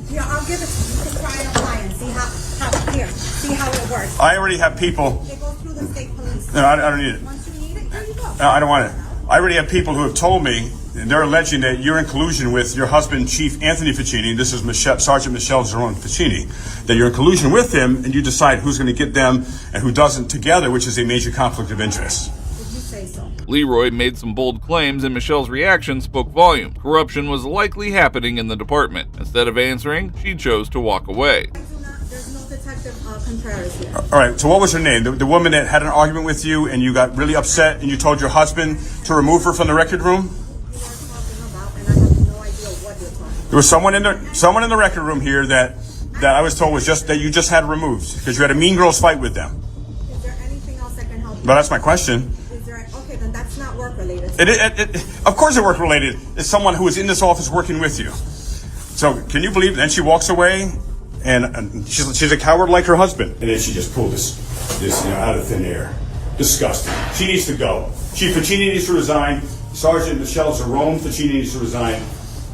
Yeah, I'll give it to you. You can try and apply and see how it works. I already have people. It goes through the state police. No, I don't need it. Once you need it, here you go. No, I don't want it. I already have people who have told me, and they're alleging that you're in collusion with your husband, Chief Anthony Ficini. This is Sergeant Michelle Zerone Ficini. That you're in collusion with him, and you decide who's going to get them and who doesn't together, which is a major conflict of interest. Did you say so? Leroy made some bold claims, and Michelle's reaction spoke volume. Corruption was likely happening in the department. Instead of answering, she chose to walk away. There's no Detective Contreras here. All right, so what was her name? The woman that had an argument with you and you got really upset and you told your husband to remove her from the record room? There was someone in the record room here that I was told was just that you just had removed because you had a mean girls fight with them. Is there anything else I can help you? Well, that's my question. Okay, then that's not work related. Of course it's work related. It's someone who is in this office working with you. So can you believe? Then she walks away and she's a coward like her husband. And then she just pulled this out of thin air. Disgusting. She needs to go. Chief Ficini needs to resign. Sergeant Michelle Zerone Ficini needs to resign.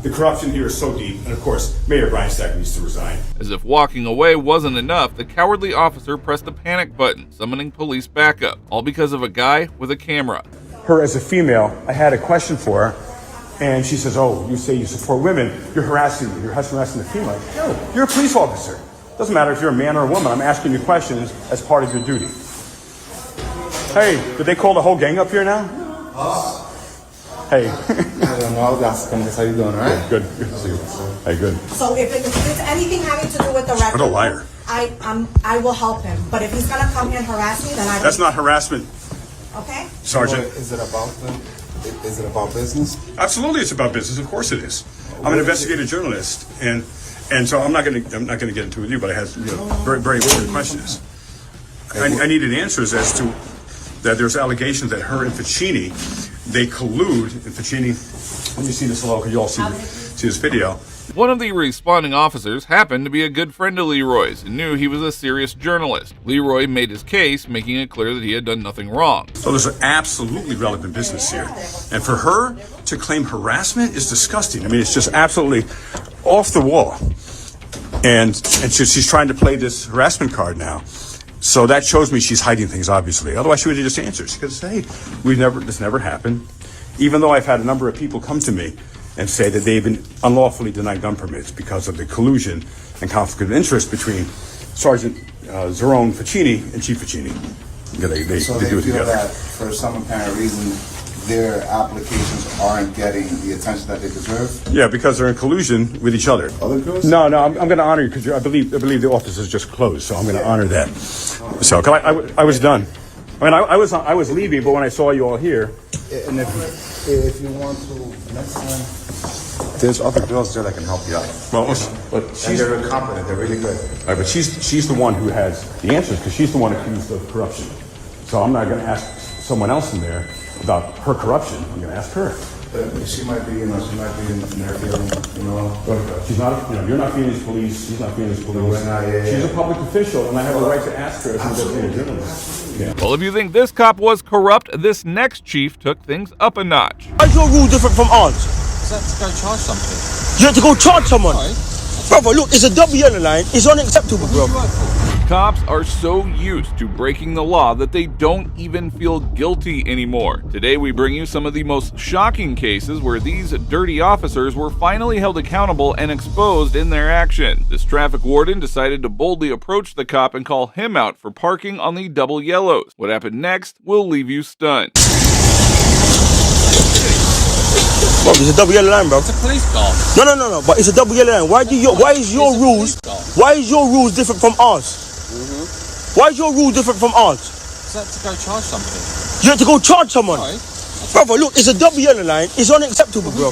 The corruption here is so deep, and of course, Mayor Brian Stack needs to resign. As if walking away wasn't enough, the cowardly officer pressed the panic button, summoning police backup, all because of a guy with a camera. Her as a female, I had a question for her, and she says, "Oh, you say you support women, you're harassing me, you're harassing the female." No, you're a police officer. Doesn't matter if you're a man or a woman, I'm asking you questions as part of your duty. Hey, did they call the whole gang up here now? Hey. I don't know. I was asking this. How you doing, all right? Good. Hey, good. So if it's anything having to do with the record, What a liar. I will help him. But if he's gonna come here and harass me, then I. That's not harassment. Okay. Sergeant. Well, is it about business? Absolutely, it's about business. Of course, it is. I'm an investigative journalist, and so I'm not going to get into it with you, but I have very very important questions. I needed answers as to that. There's allegations that her and Ficini, they collude, and Ficini, let me see this a little because you all see this video. One of the responding officers happened to be a good friend of Leroy's and knew he was a serious journalist. Leroy made his case, making it clear that he had done nothing wrong. So there's an absolutely relevant business here. And for her to claim harassment is disgusting. I mean, it's just absolutely off the wall. And she's trying to play this harassment card now. So that shows me she's hiding things, obviously. Otherwise, she would have just answered. She could say, hey, this never happened. Even though I've had a number of people come to me and say that they've been unlawfully denied gun permits because of the collusion and conflict of interest between Sergeant Zerone Ficini and Chief Ficini. Yeah, they do it feel together. That for some apparent reason, their applications aren't getting the attention that they deserve? Yeah, because they're in collusion with each other. Other girls? No, I'm going to honor you because I believe the office is just closed, so I'm going to honor that. So, I was done. I mean, I was leaving, but when I saw you all here, And if you want to, next time, there's other girls there that can help you out. Well, but and they're competent. They're really good. Right, but she's the one who has the answers because she's the one accused of corruption. So I'm not going to ask someone else in there about her corruption. I'm going to ask her. She might be, in their field, She's not, you're not Phoenix police. She's not Phoenix police. She's a public official, and I have a right to ask her as an investigative journalist. Yeah. Well, if you think this cop was corrupt, this next chief took things up a notch. Why is your rule different from ours? Is that to go charge something? You have to go charge someone. Brother, look, it's a double yellow line. It's unacceptable, bro. Cops are so used to breaking the law that they don't even feel guilty anymore. Today we bring you some of the most shocking cases where these dirty officers were finally held accountable and exposed in their action. This traffic warden decided to boldly approach the cop and call him out for parking on the double yellows. What happened next will leave you stunned. Bro, it's a double yellow line, bro. It's a police car. No, but it's a double yellow line. Why is your rules different from ours? Why is your rule different from ours? Is that to go charge something? You have to go charge someone. Brother, look, it's a double yellow line. It's unacceptable, bro.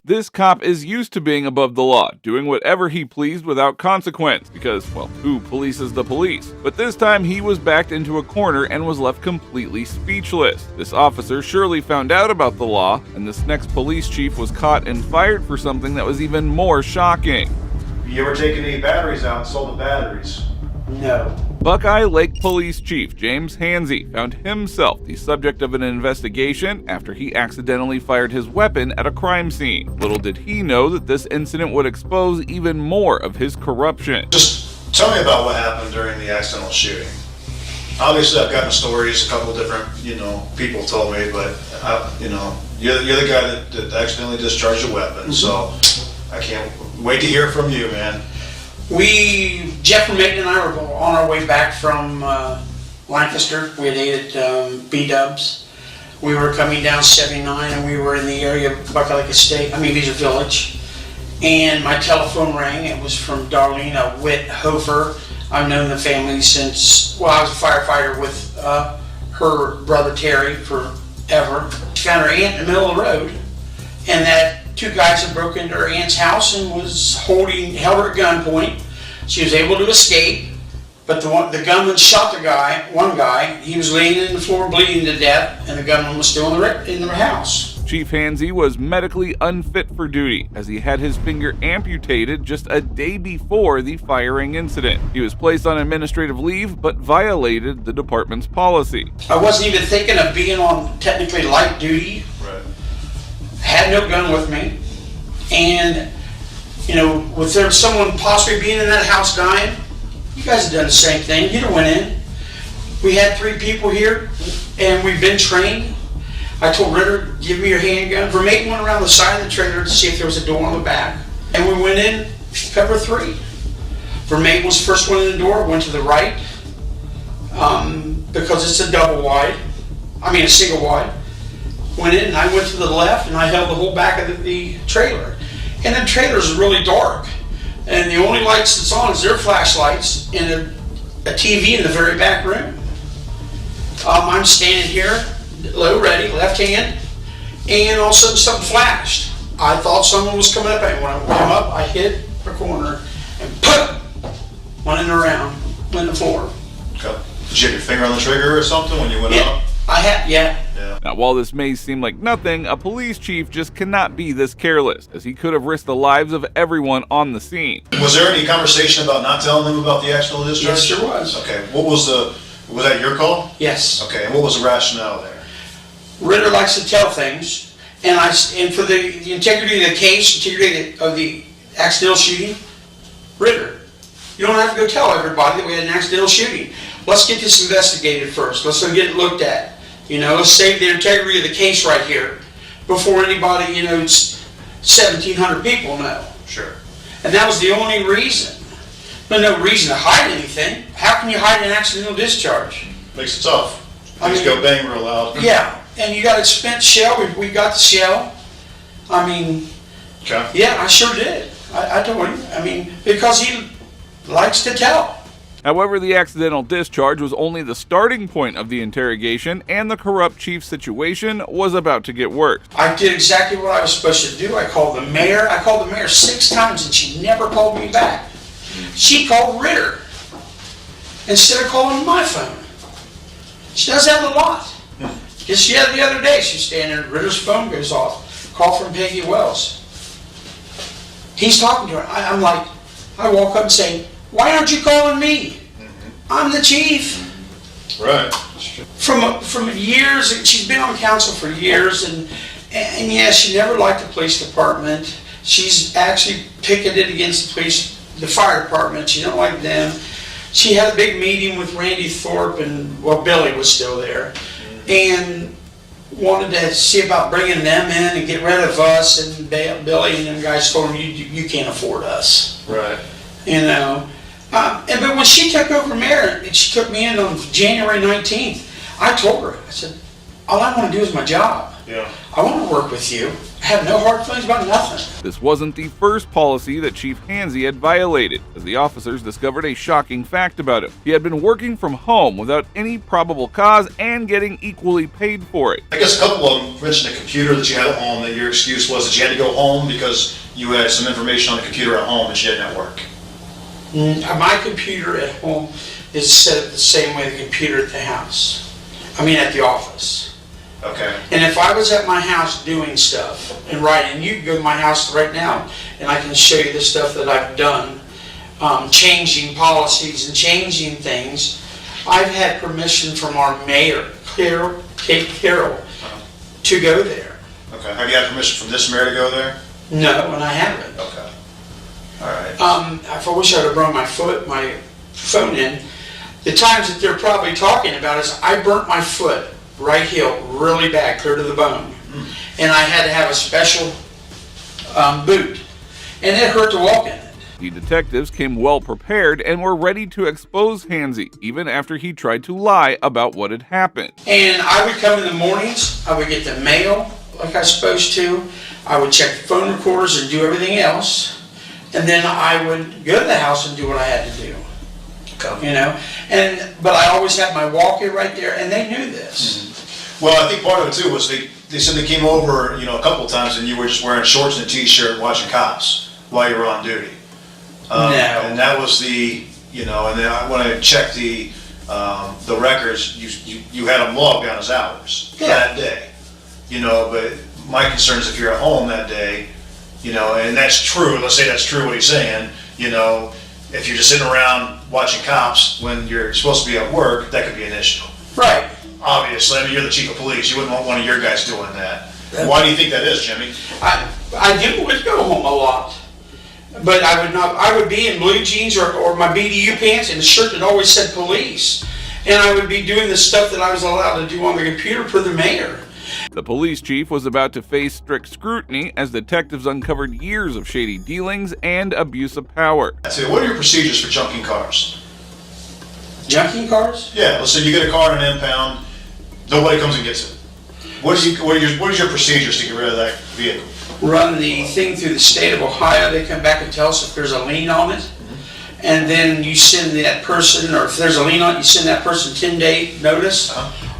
This cop is used to being above the law, doing whatever he pleased without consequence, because, well, who polices the police? But this time he was backed into a corner and was left completely speechless. This officer surely found out about the law, and this next police chief was caught and fired for something that was even more shocking. You ever taken any batteries out and sold the batteries? No. Buckeye Lake Police Chief James Hansey found himself the subject of an investigation after he accidentally fired his weapon at a crime scene. Little did he know that this incident would expose even more of his corruption. Just tell me about what happened during the accidental shooting. Obviously, I've gotten stories, a couple of different, people told me, but, you're the guy that accidentally discharged a weapon, so I can't wait to hear from you, man. Jeff and Megan and I were on our way back from Lancaster. We had ate at B-Dubs. We were coming down 79 and we were in the area of Buckeye Lake Beezer Village. And my telephone rang. It was from Darlene Whithofer. I've known the family since, I was a firefighter with her brother Terry forever. She found her aunt in the middle of the road, and that two guys had broke into her aunt's house and held her at gunpoint. She was able to escape, but the gunman shot one guy. He was laying in the floor bleeding to death, and the gunman was still in the house. Chief Hansey was medically unfit for duty as he had his finger amputated just a day before the firing incident. He was placed on administrative leave but violated the department's policy. I wasn't even thinking of being on technically light duty. Right. Had no gun with me, and with there someone possibly being in that house dying, you guys have done the same thing. You'd have went in. We had 3 people here, and we've been trained. I told Ritter, give me your handgun. Vermaiden went around the side of the trailer to see if there was a door on the back, and we went in cover 3. Vermaiden was the first one in the door, went to the right, because it's a single wide. Went in, and I went to the left, and I held the whole back of the trailer. And the trailer's really dark, and the only lights that's on is their flashlights and a TV in the very back room. I'm standing here, low ready, left hand, and all of a sudden something flashed. I thought someone was coming up at me. When I came up, I hit the corner, and put went in the round, went in the floor. Okay. Did you have your finger on the trigger or something when you went up? I had, yeah. Now, while this may seem like nothing, a police chief just cannot be this careless, as he could have risked the lives of everyone on the scene. Was there any conversation about not telling them about the accidental discharge? Yes, there was. Okay, was that your call? Yes. Okay, and what was the rationale there? Ritter likes to tell things, and for the integrity of the case, integrity of the accidental shooting, Ritter, you don't have to go tell everybody that we had an accidental shooting. Let's get this investigated first. Let's get it looked at. Let's save the integrity of the case right here before anybody, 1,700 people know. Sure. And that was the only reason. But no reason to hide anything. How can you hide an accidental discharge? Makes it tough. Things go bang real loud. Yeah, and you got a spent shell. We got the shell. Okay. Yeah, I sure did. I told him. Because he likes to tell. However, the accidental discharge was only the starting point of the interrogation, and the corrupt chief's situation was about to get worse. I did exactly what I was supposed to do. I called the mayor. I called the mayor 6 times, and she never called me back. She called Ritter instead of calling my phone. She does that a lot. Just the other day, she's standing there, Ritter's phone goes off. Call from Peggy Wells. He's talking to her. I'm like, I walk up and say, why aren't you calling me? I'm the chief. Right. From years, she's been on council for years, and yeah, she never liked the police department. She's actually picketed against the fire department. She don't like them. She had a big meeting with Randy Thorpe, and Billy was still there, and wanted to see about bringing them in and get rid of us. And Billy and them guys told him, you can't afford us. Right. But when she took over mayor, and she took me in on January 19th, I told her, I said, all I want to do is my job. Yeah. I want to work with you. I have no hard feelings about nothing. This wasn't the first policy that Chief Hansey had violated, as the officers discovered a shocking fact about him. He had been working from home without any probable cause and getting equally paid for it. I guess a couple of them mentioned a computer that you had at home, that your excuse was that you had to go home because you had some information on the computer at home that you didn't at work. My computer at home is set up the same way the computer at the house. At the office. Okay. And if I was at my house doing stuff and writing, you can go to my house right now and I can show you the stuff that I've done, changing policies and changing things. I've had permission from our mayor, Kate Carroll, to go there. Okay. Have you had permission from this mayor to go there? No, and I haven't. Okay. All right. I wish I'd have brought my phone in. The times that they're probably talking about is I burnt my foot right heel really bad, clear to the bone, and I had to have a special boot, and it hurt to walk in it. The detectives came well prepared and were ready to expose Hansey, even after he tried to lie about what had happened. And I would come in the mornings, I would get the mail like I was supposed to, I would check the phone recorders and do everything else, and then I would go to the house and do what I had to do. Okay. But I always had my walkie right there, and they knew this. Mm-hmm. Well, I think part of it too was they said they came over, a couple of times, and you were just wearing shorts and a t-shirt watching cops while you were on duty. No. And that was and then when I checked the records, you had him logged on his hours that day. But my concern is if you're at home that day, and that's true. Let's say that's true what he's saying. If you're just sitting around watching cops when you're supposed to be at work, that could be an issue. Right. Obviously, you're the chief of police. You wouldn't want one of your guys doing that. Why do you think that is, Jimmy? I would go home a lot, but I would not. I would be in blue jeans or my BDU pants and a shirt that always said police, and I would be doing the stuff that I was allowed to do on the computer for the mayor. The police chief was about to face strict scrutiny as detectives uncovered years of shady dealings and abuse of power. What are your procedures for junking cars? Junking cars? Yeah, let's say you get a car in an impound, nobody comes and gets it. What is your procedures to get rid of that vehicle? Run the thing through the state of Ohio. They come back and tell us if there's a lien on it. And then you send that person, or if there's a lien on it, you send that person 10-day notice.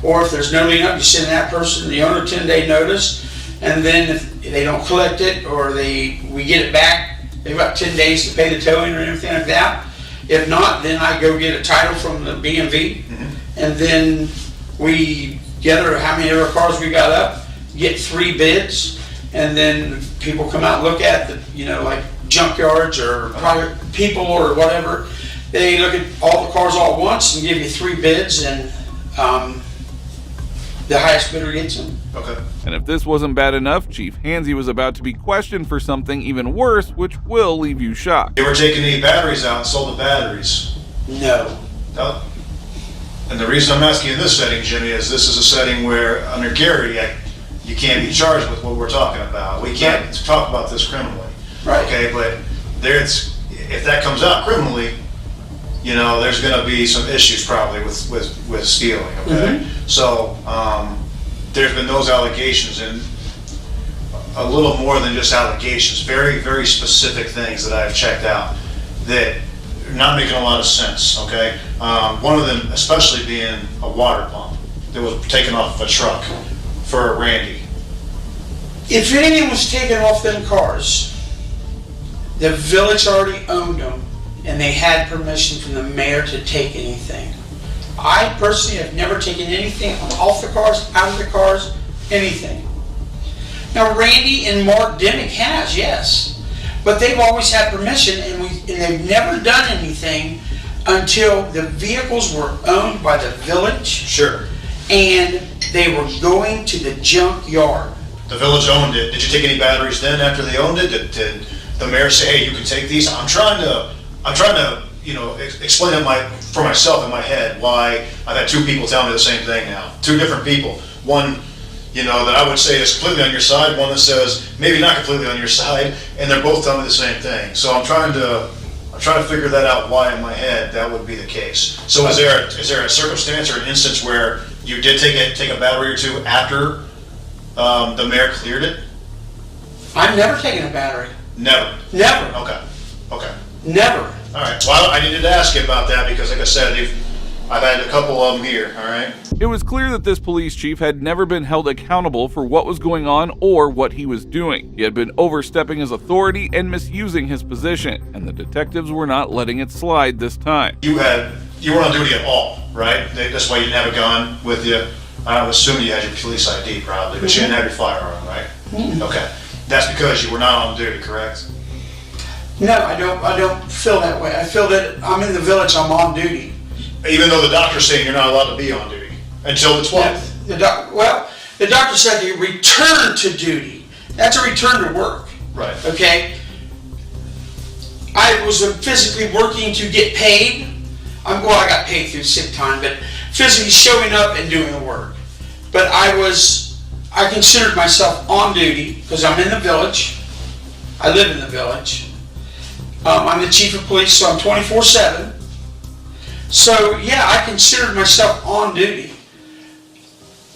Or if there's no lien on it, you send that person, the owner, 10-day notice. And then if they don't collect it, or we get it back, they've got 10 days to pay the towing or anything like that. If not, then I go get a title from the BMV, and then we together how many ever cars we got up, get 3 bids, and then people come out and look at the, you know, like junkyards or private people or whatever. They look at all the cars all at once and give you 3 bids, and the highest bidder gets them. Okay. And if this wasn't bad enough, Chief Hansey was about to be questioned for something even worse, which will leave you shocked. You were taking the batteries out and sold the batteries? No. No. And the reason I'm asking in this setting, Jimmy, is this is a setting where under Gary, you can't be charged with what we're talking about. We can't talk about this criminally. Right. Okay, but if that comes out criminally, you know, there's going to be some issues probably with stealing. Okay, so there's been those allegations, and a little more than just allegations. Very, very specific things that I've checked out that are not making a lot of sense. Okay, one of them, especially being a water pump that was taken off of a truck for Randy. If anything was taken off them cars, the village already owned them, and they had permission from the mayor to take anything. I personally have never taken anything off the cars, out of the cars, anything. Now Randy and Mark Dimmick has, yes, but they've always had permission, and they've never done anything until the vehicles were owned by the village. Sure. And they were going to the junkyard. The village owned it. Did you take any batteries then after they owned it? Did the mayor say, hey, you can take these? I'm trying to, you know, explain it for myself in my head why I've had 2 people tell me the same thing now. 2 different people. One, you know, that I would say is completely on your side. One that says maybe not completely on your side, and they're both telling me the same thing. So I'm trying to figure that out why in my head that would be the case. So is there a circumstance or an instance where you did take a battery or 2 after the mayor cleared it? I've never taken a battery. Never. Never. Okay. Never. All right. Well, I needed to ask you about that because, like I said, I've had a couple of them here. All right. It was clear that this police chief had never been held accountable for what was going on or what he was doing. He had been overstepping his authority and misusing his position, and the detectives were not letting it slide this time. You weren't on duty at all, right? That's why you didn't have a gun with you. I would assume you had your police ID probably, but you didn't have your firearm, right? Okay. That's because you were not on duty, correct? No, I don't feel that way. I feel that I'm in the village, I'm on duty. Even though the doctor's saying you're not allowed to be on duty until the 12th. The doctor said you return to duty. That's a return to work. Right. Okay? I was physically working to get paid. I got paid through sick time, but physically showing up and doing the work. But I considered myself on duty because I'm in the village. I live in the village. I'm the chief of police, so I'm 24/7. So yeah, I considered myself on duty.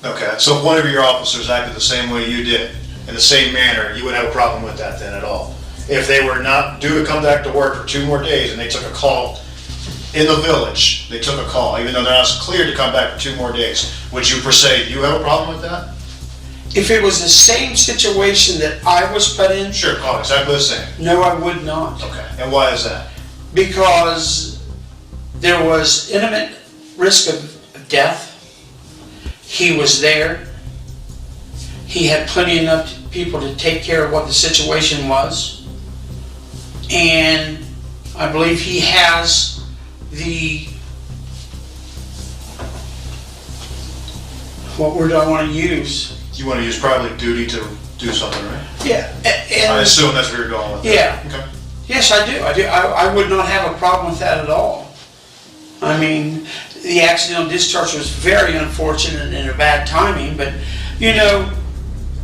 Okay, so if one of your officers acted the same way you did, in the same manner, you wouldn't have a problem with that then at all? If they were not due to come back to work for 2 more days and they took a call in the village, they took a call, even though they're not cleared to come back for 2 more days, would you per se, do you have a problem with that? If it was the same situation that I was put in? Sure, exactly the same. No, I would not. Okay, and why is that? Because there was imminent risk of death. He was there. He had plenty enough people to take care of what the situation was. And I believe he has what word do I want to use? You want to use probably duty to do something, right? Yeah. I assume that's where you're going with that. Yeah. Okay. Yes, I do. I would not have a problem with that at all. I mean, the accidental discharge was very unfortunate and a bad timing, but, you know,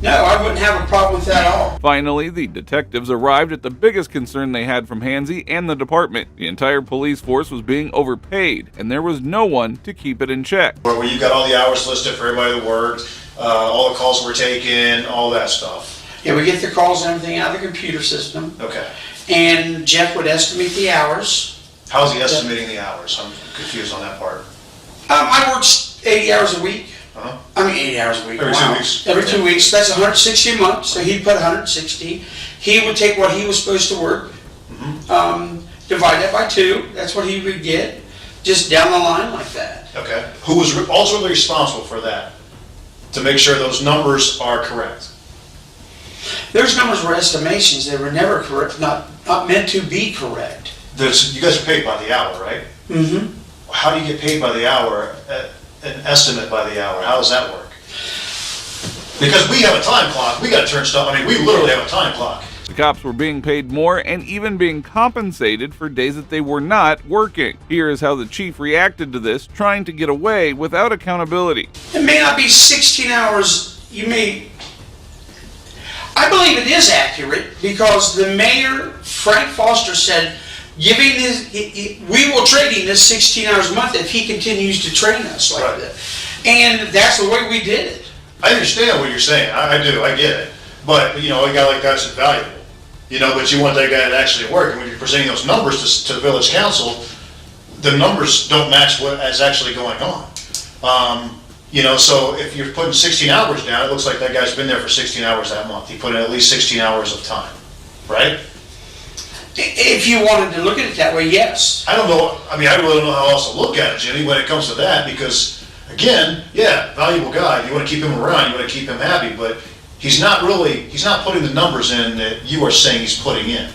no, I wouldn't have a problem with that at all. Finally, the detectives arrived at the biggest concern they had from Hansey and the department. The entire police force was being overpaid, and there was no one to keep it in check. Where you got all the hours listed for everybody that worked, all the calls were taken, all that stuff. Yeah, we get the calls and everything out of the computer system. Okay. And Jeff would estimate the hours. How's he estimating the hours? I'm confused on that part. I worked 80 hours a week. Uh-huh. I mean 80 hours a week. Every 2 weeks? Every 2 weeks. That's 160 a month, so he'd put 160. He would take what he was supposed to work, divide that by 2. That's what he would get, just down the line like that. Okay. Who was ultimately responsible for that? to make sure those numbers are correct? Those numbers were estimations. They were never correct, not meant to be correct. You guys are paid by the hour, right? Mm-hmm. How do you get paid by the hour, an estimate by the hour? How does that work? Because we have a time clock. We got to turn stuff, I mean, we literally have a time clock. The cops were being paid more and even being compensated for days that they were not working. Here is how the chief reacted to this, trying to get away without accountability. It may not be 16 hours. I believe it is accurate because the mayor, Frank Foster, said, we will trade him this 16 hours a month if he continues to train us like that. And that's the way we did it. I understand what you're saying. I do. I get it. But, a guy like that's invaluable. But you want that guy to actually work. And when you're presenting those numbers to the village council, the numbers don't match what is actually going on. So if you're putting 16 hours down, it looks like that guy's been there for 16 hours that month. He put in at least 16 hours of time, right? If you wanted to look at it that way, yes. I don't know. I mean, I really don't know how else to look at it, Jimmy, when it comes to that, because, again, yeah, valuable guy. You want to keep him around. You want to keep him happy, but he's not putting the numbers in that you are saying he's putting in.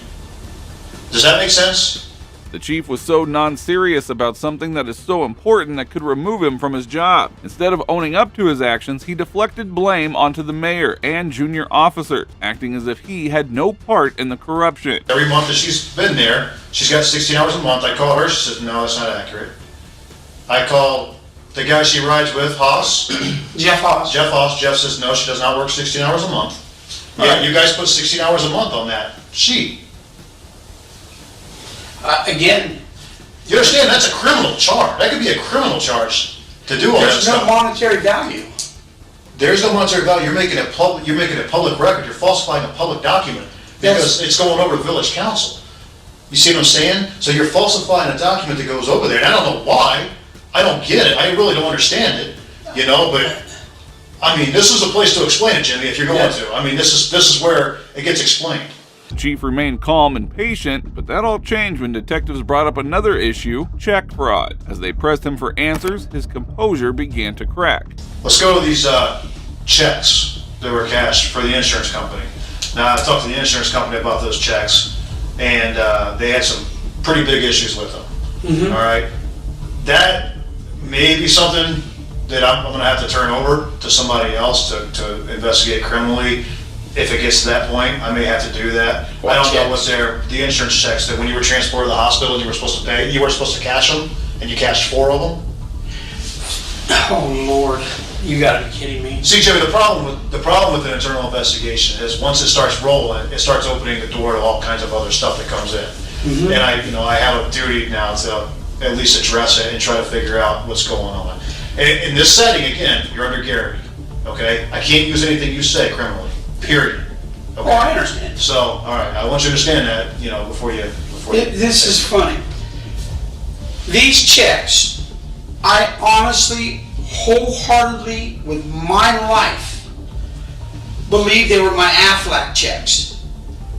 Does that make sense? The chief was so non-serious about something that is so important that could remove him from his job. Instead of owning up to his actions, he deflected blame onto the mayor and junior officers, acting as if he had no part in the corruption. Every month that she's been there, she's got 16 hours a month. I call her, she says, no, that's not accurate. I call the guy she rides with, Haas. Jeff Haas. Jeff says, no, she does not work 16 hours a month. Yeah, you guys put 16 hours a month on that sheet. Again, you understand that's a criminal charge. That could be a criminal charge to do all that stuff. There's no monetary value. There's no monetary value. You're making it public. You're making a public record. You're falsifying a public document because it's going over to village council. You see what I'm saying? So you're falsifying a document that goes over there, and I don't know why. I don't get it. I really don't understand it. But I mean, this is the place to explain it, Jimmy. If you're going to, I mean, this is where it gets explained. The chief remained calm and patient, but that all changed when detectives brought up another issue, check fraud. As they pressed him for answers, his composure began to crack. Let's go to these checks that were cashed for the insurance company. Now, I talked to the insurance company about those checks, and they had some pretty big issues with them. Mm-hmm. All right? That may be something that I'm going to have to turn over to somebody else to investigate criminally. If it gets to that point, I may have to do that. I don't know what the insurance checks that when you were transported to the hospital and you were supposed to pay, you weren't supposed to cash them, and you cashed 4 of them. Oh Lord, you gotta be kidding me. See, Jimmy, the problem with an internal investigation is once it starts rolling, it starts opening the door to all kinds of other stuff that comes in. Mm-hmm. And I have a duty now to at least address it and try to figure out what's going on. In this setting, again, you're under Gary. Okay, I can't use anything you say criminally. Period. Okay. Oh, I understand. So, all right, I want you to understand that, before you. This is funny. These checks, I honestly, wholeheartedly, with my life, believe they were my Aflac checks.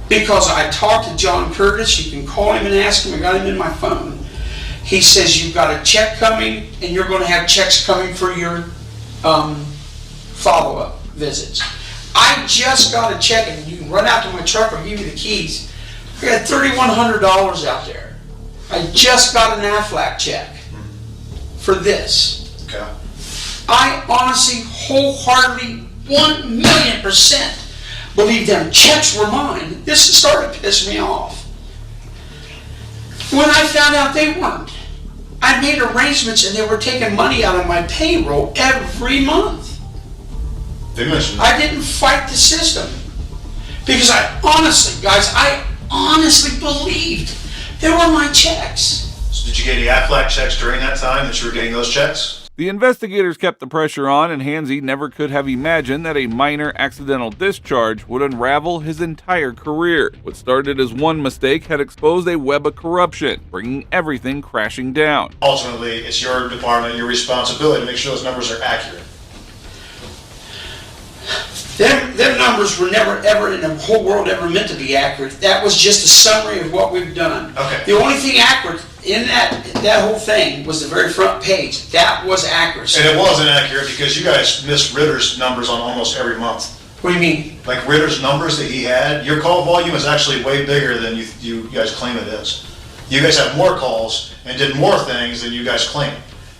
Because I talked to John Curtis, you can call him and ask him, I got him in my phone. He says, you've got a check coming, and you're going to have checks coming for your follow-up visits. I just got a check, and you can run out to my truck or give me the keys. I got $3,100 out there. I just got an Aflac check for this. Okay. I honestly, wholeheartedly, 1,000,000% believe them checks were mine. This started to piss me off. When I found out they weren't, I made arrangements and they were taking money out of my payroll every month. I didn't fight the system because I honestly believed they were my checks. So did you get any Aflac checks during that time that you were getting those checks? The investigators kept the pressure on, and Hansy never could have imagined that a minor accidental discharge would unravel his entire career. What started as one mistake had exposed a web of corruption, bringing everything crashing down. Ultimately, it's your department, your responsibility to make sure those numbers are accurate. Them numbers were never, ever in the whole world ever meant to be accurate. That was just a summary of what we've done. Okay. The only thing accurate in that whole thing was the very front page. That was accuracy. And it wasn't accurate because you guys missed Ritter's numbers on almost every month. What do you mean? Like Ritter's numbers that he had, your call volume is actually way bigger than you guys claim it is. You guys have more calls and did more things than you guys claim.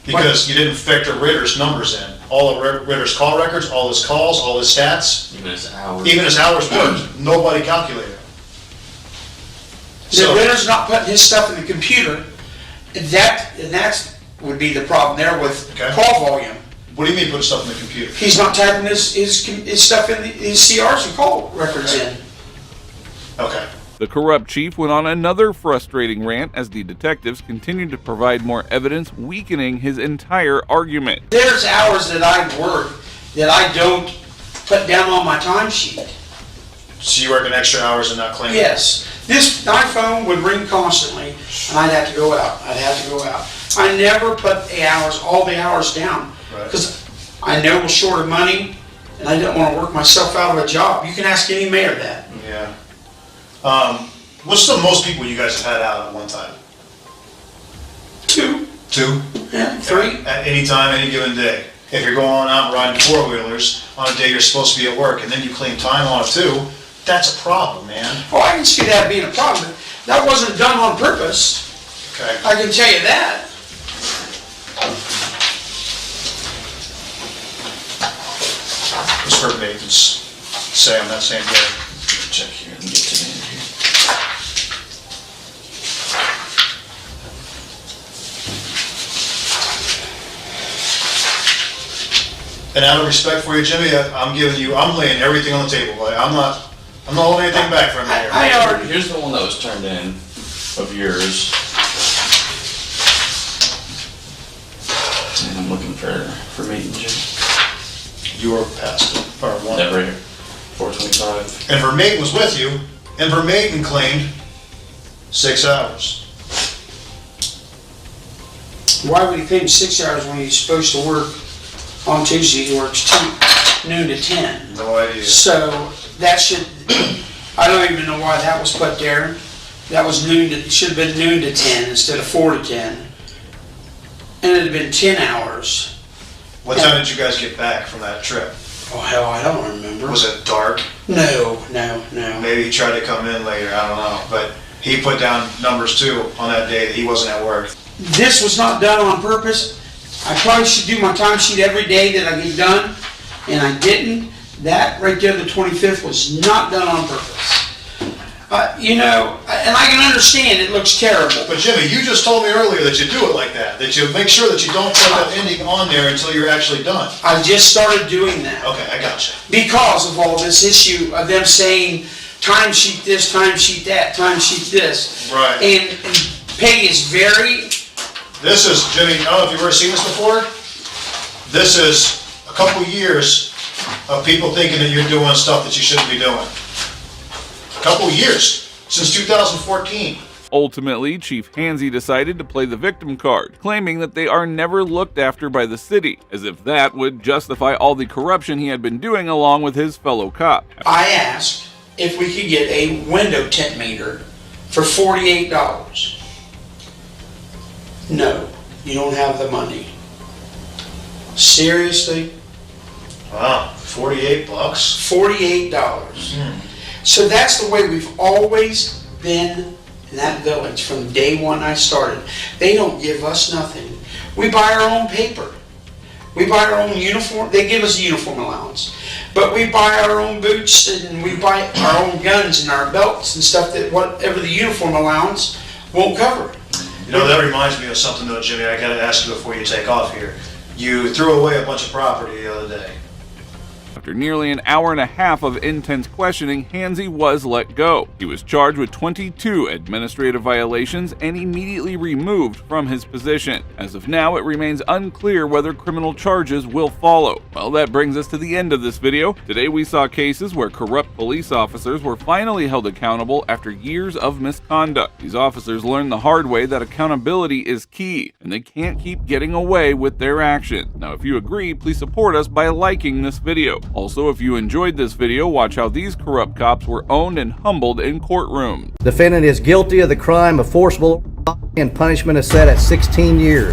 Because you didn't factor Ritter's numbers in. All of Ritter's call records, all his calls, all his stats. Even his hours. Even his hours worked. Nobody calculated it. So Ritter's not putting his stuff in the computer. That would be the problem there with call volume. What do you mean put stuff in the computer? He's not typing his stuff in his CRs and call records in. Okay. The corrupt chief went on another frustrating rant as the detectives continued to provide more evidence, weakening his entire argument. There's hours that I work that I don't put down on my timesheet. So you work an extra hours and not claim it? Yes. My phone would ring constantly, and I'd have to go out. I never put all the hours down, because I know we're short of money, and I don't want to work myself out of a job. You can ask any mayor that. Yeah. What's the most people you guys have had out at one time? 2. 2? Yeah, 3. At any time, any given day. If you're going out riding four-wheelers on a day you're supposed to be at work and then you claim time on it too, that's a problem, man. Oh, I can see that being a problem. That wasn't done on purpose. Okay. I can tell you that. Just for maintenance. Say on that same day. Check here and get to the end here. And out of respect for you, Jimmy, I'm laying everything on the table. I'm not holding anything back from you. Here's the one that was turned in of yours. And I'm looking for meeting Jim. You were past it, or one. That right here, 425. And Vermaiden was with you, and Vermaiden claimed 6 hours. Why would he claim 6 hours when he's supposed to work on Tuesday? He works noon to 10. No idea. So that should, I don't even know why that was put there. That was it should have been noon to 10 instead of 4 to 10. And it'd have been 10 hours. What time did you guys get back from that trip? Oh hell, I don't remember. Was it dark? No. Maybe he tried to come in later, I don't know. But he put down numbers too on that day that he wasn't at work. This was not done on purpose. I probably should do my timesheet every day that I get done, and I didn't. That right there, the 25th, was not done on purpose. And I can understand it looks terrible. But Jimmy, you just told me earlier that you do it like that you make sure that you don't put that ending on there until you're actually done. I just started doing that. Okay, I gotcha. Because of all this issue of them saying, timesheet this, timesheet that, timesheet this. Right. And pay is very... This is, Jimmy, I don't know if you've ever seen this before. This is a couple years of people thinking that you're doing stuff that you shouldn't be doing. A couple years, since 2014. Ultimately, Chief Hansey decided to play the victim card, claiming that they are never looked after by the city, as if that would justify all the corruption he had been doing along with his fellow cop. I asked if we could get a window tint meter for $48. No, you don't have the money. Seriously? Wow, 48 bucks? $48. So that's the way we've always been in that village from day one I started. They don't give us nothing. We buy our own paper. We buy our own uniform. They give us a uniform allowance. But we buy our own boots and we buy our own guns and our belts and stuff that whatever the uniform allowance won't cover. You know, that reminds me of something though, Jimmy, I gotta ask you before you take off here. You threw away a bunch of property the other day. After nearly an hour and a half of intense questioning, Hansey was let go. He was charged with 22 administrative violations and immediately removed from his position. As of now, it remains unclear whether criminal charges will follow. Well, that brings us to the end of this video. Today we saw cases where corrupt police officers were finally held accountable after years of misconduct. These officers learned the hard way that accountability is key, and they can't keep getting away with their actions. Now, if you agree, please support us by liking this video. Also, if you enjoyed this video, watch how these corrupt cops were owned and humbled in courtrooms. Defendant is guilty of the crime of forcible and punishment is set at 16 years.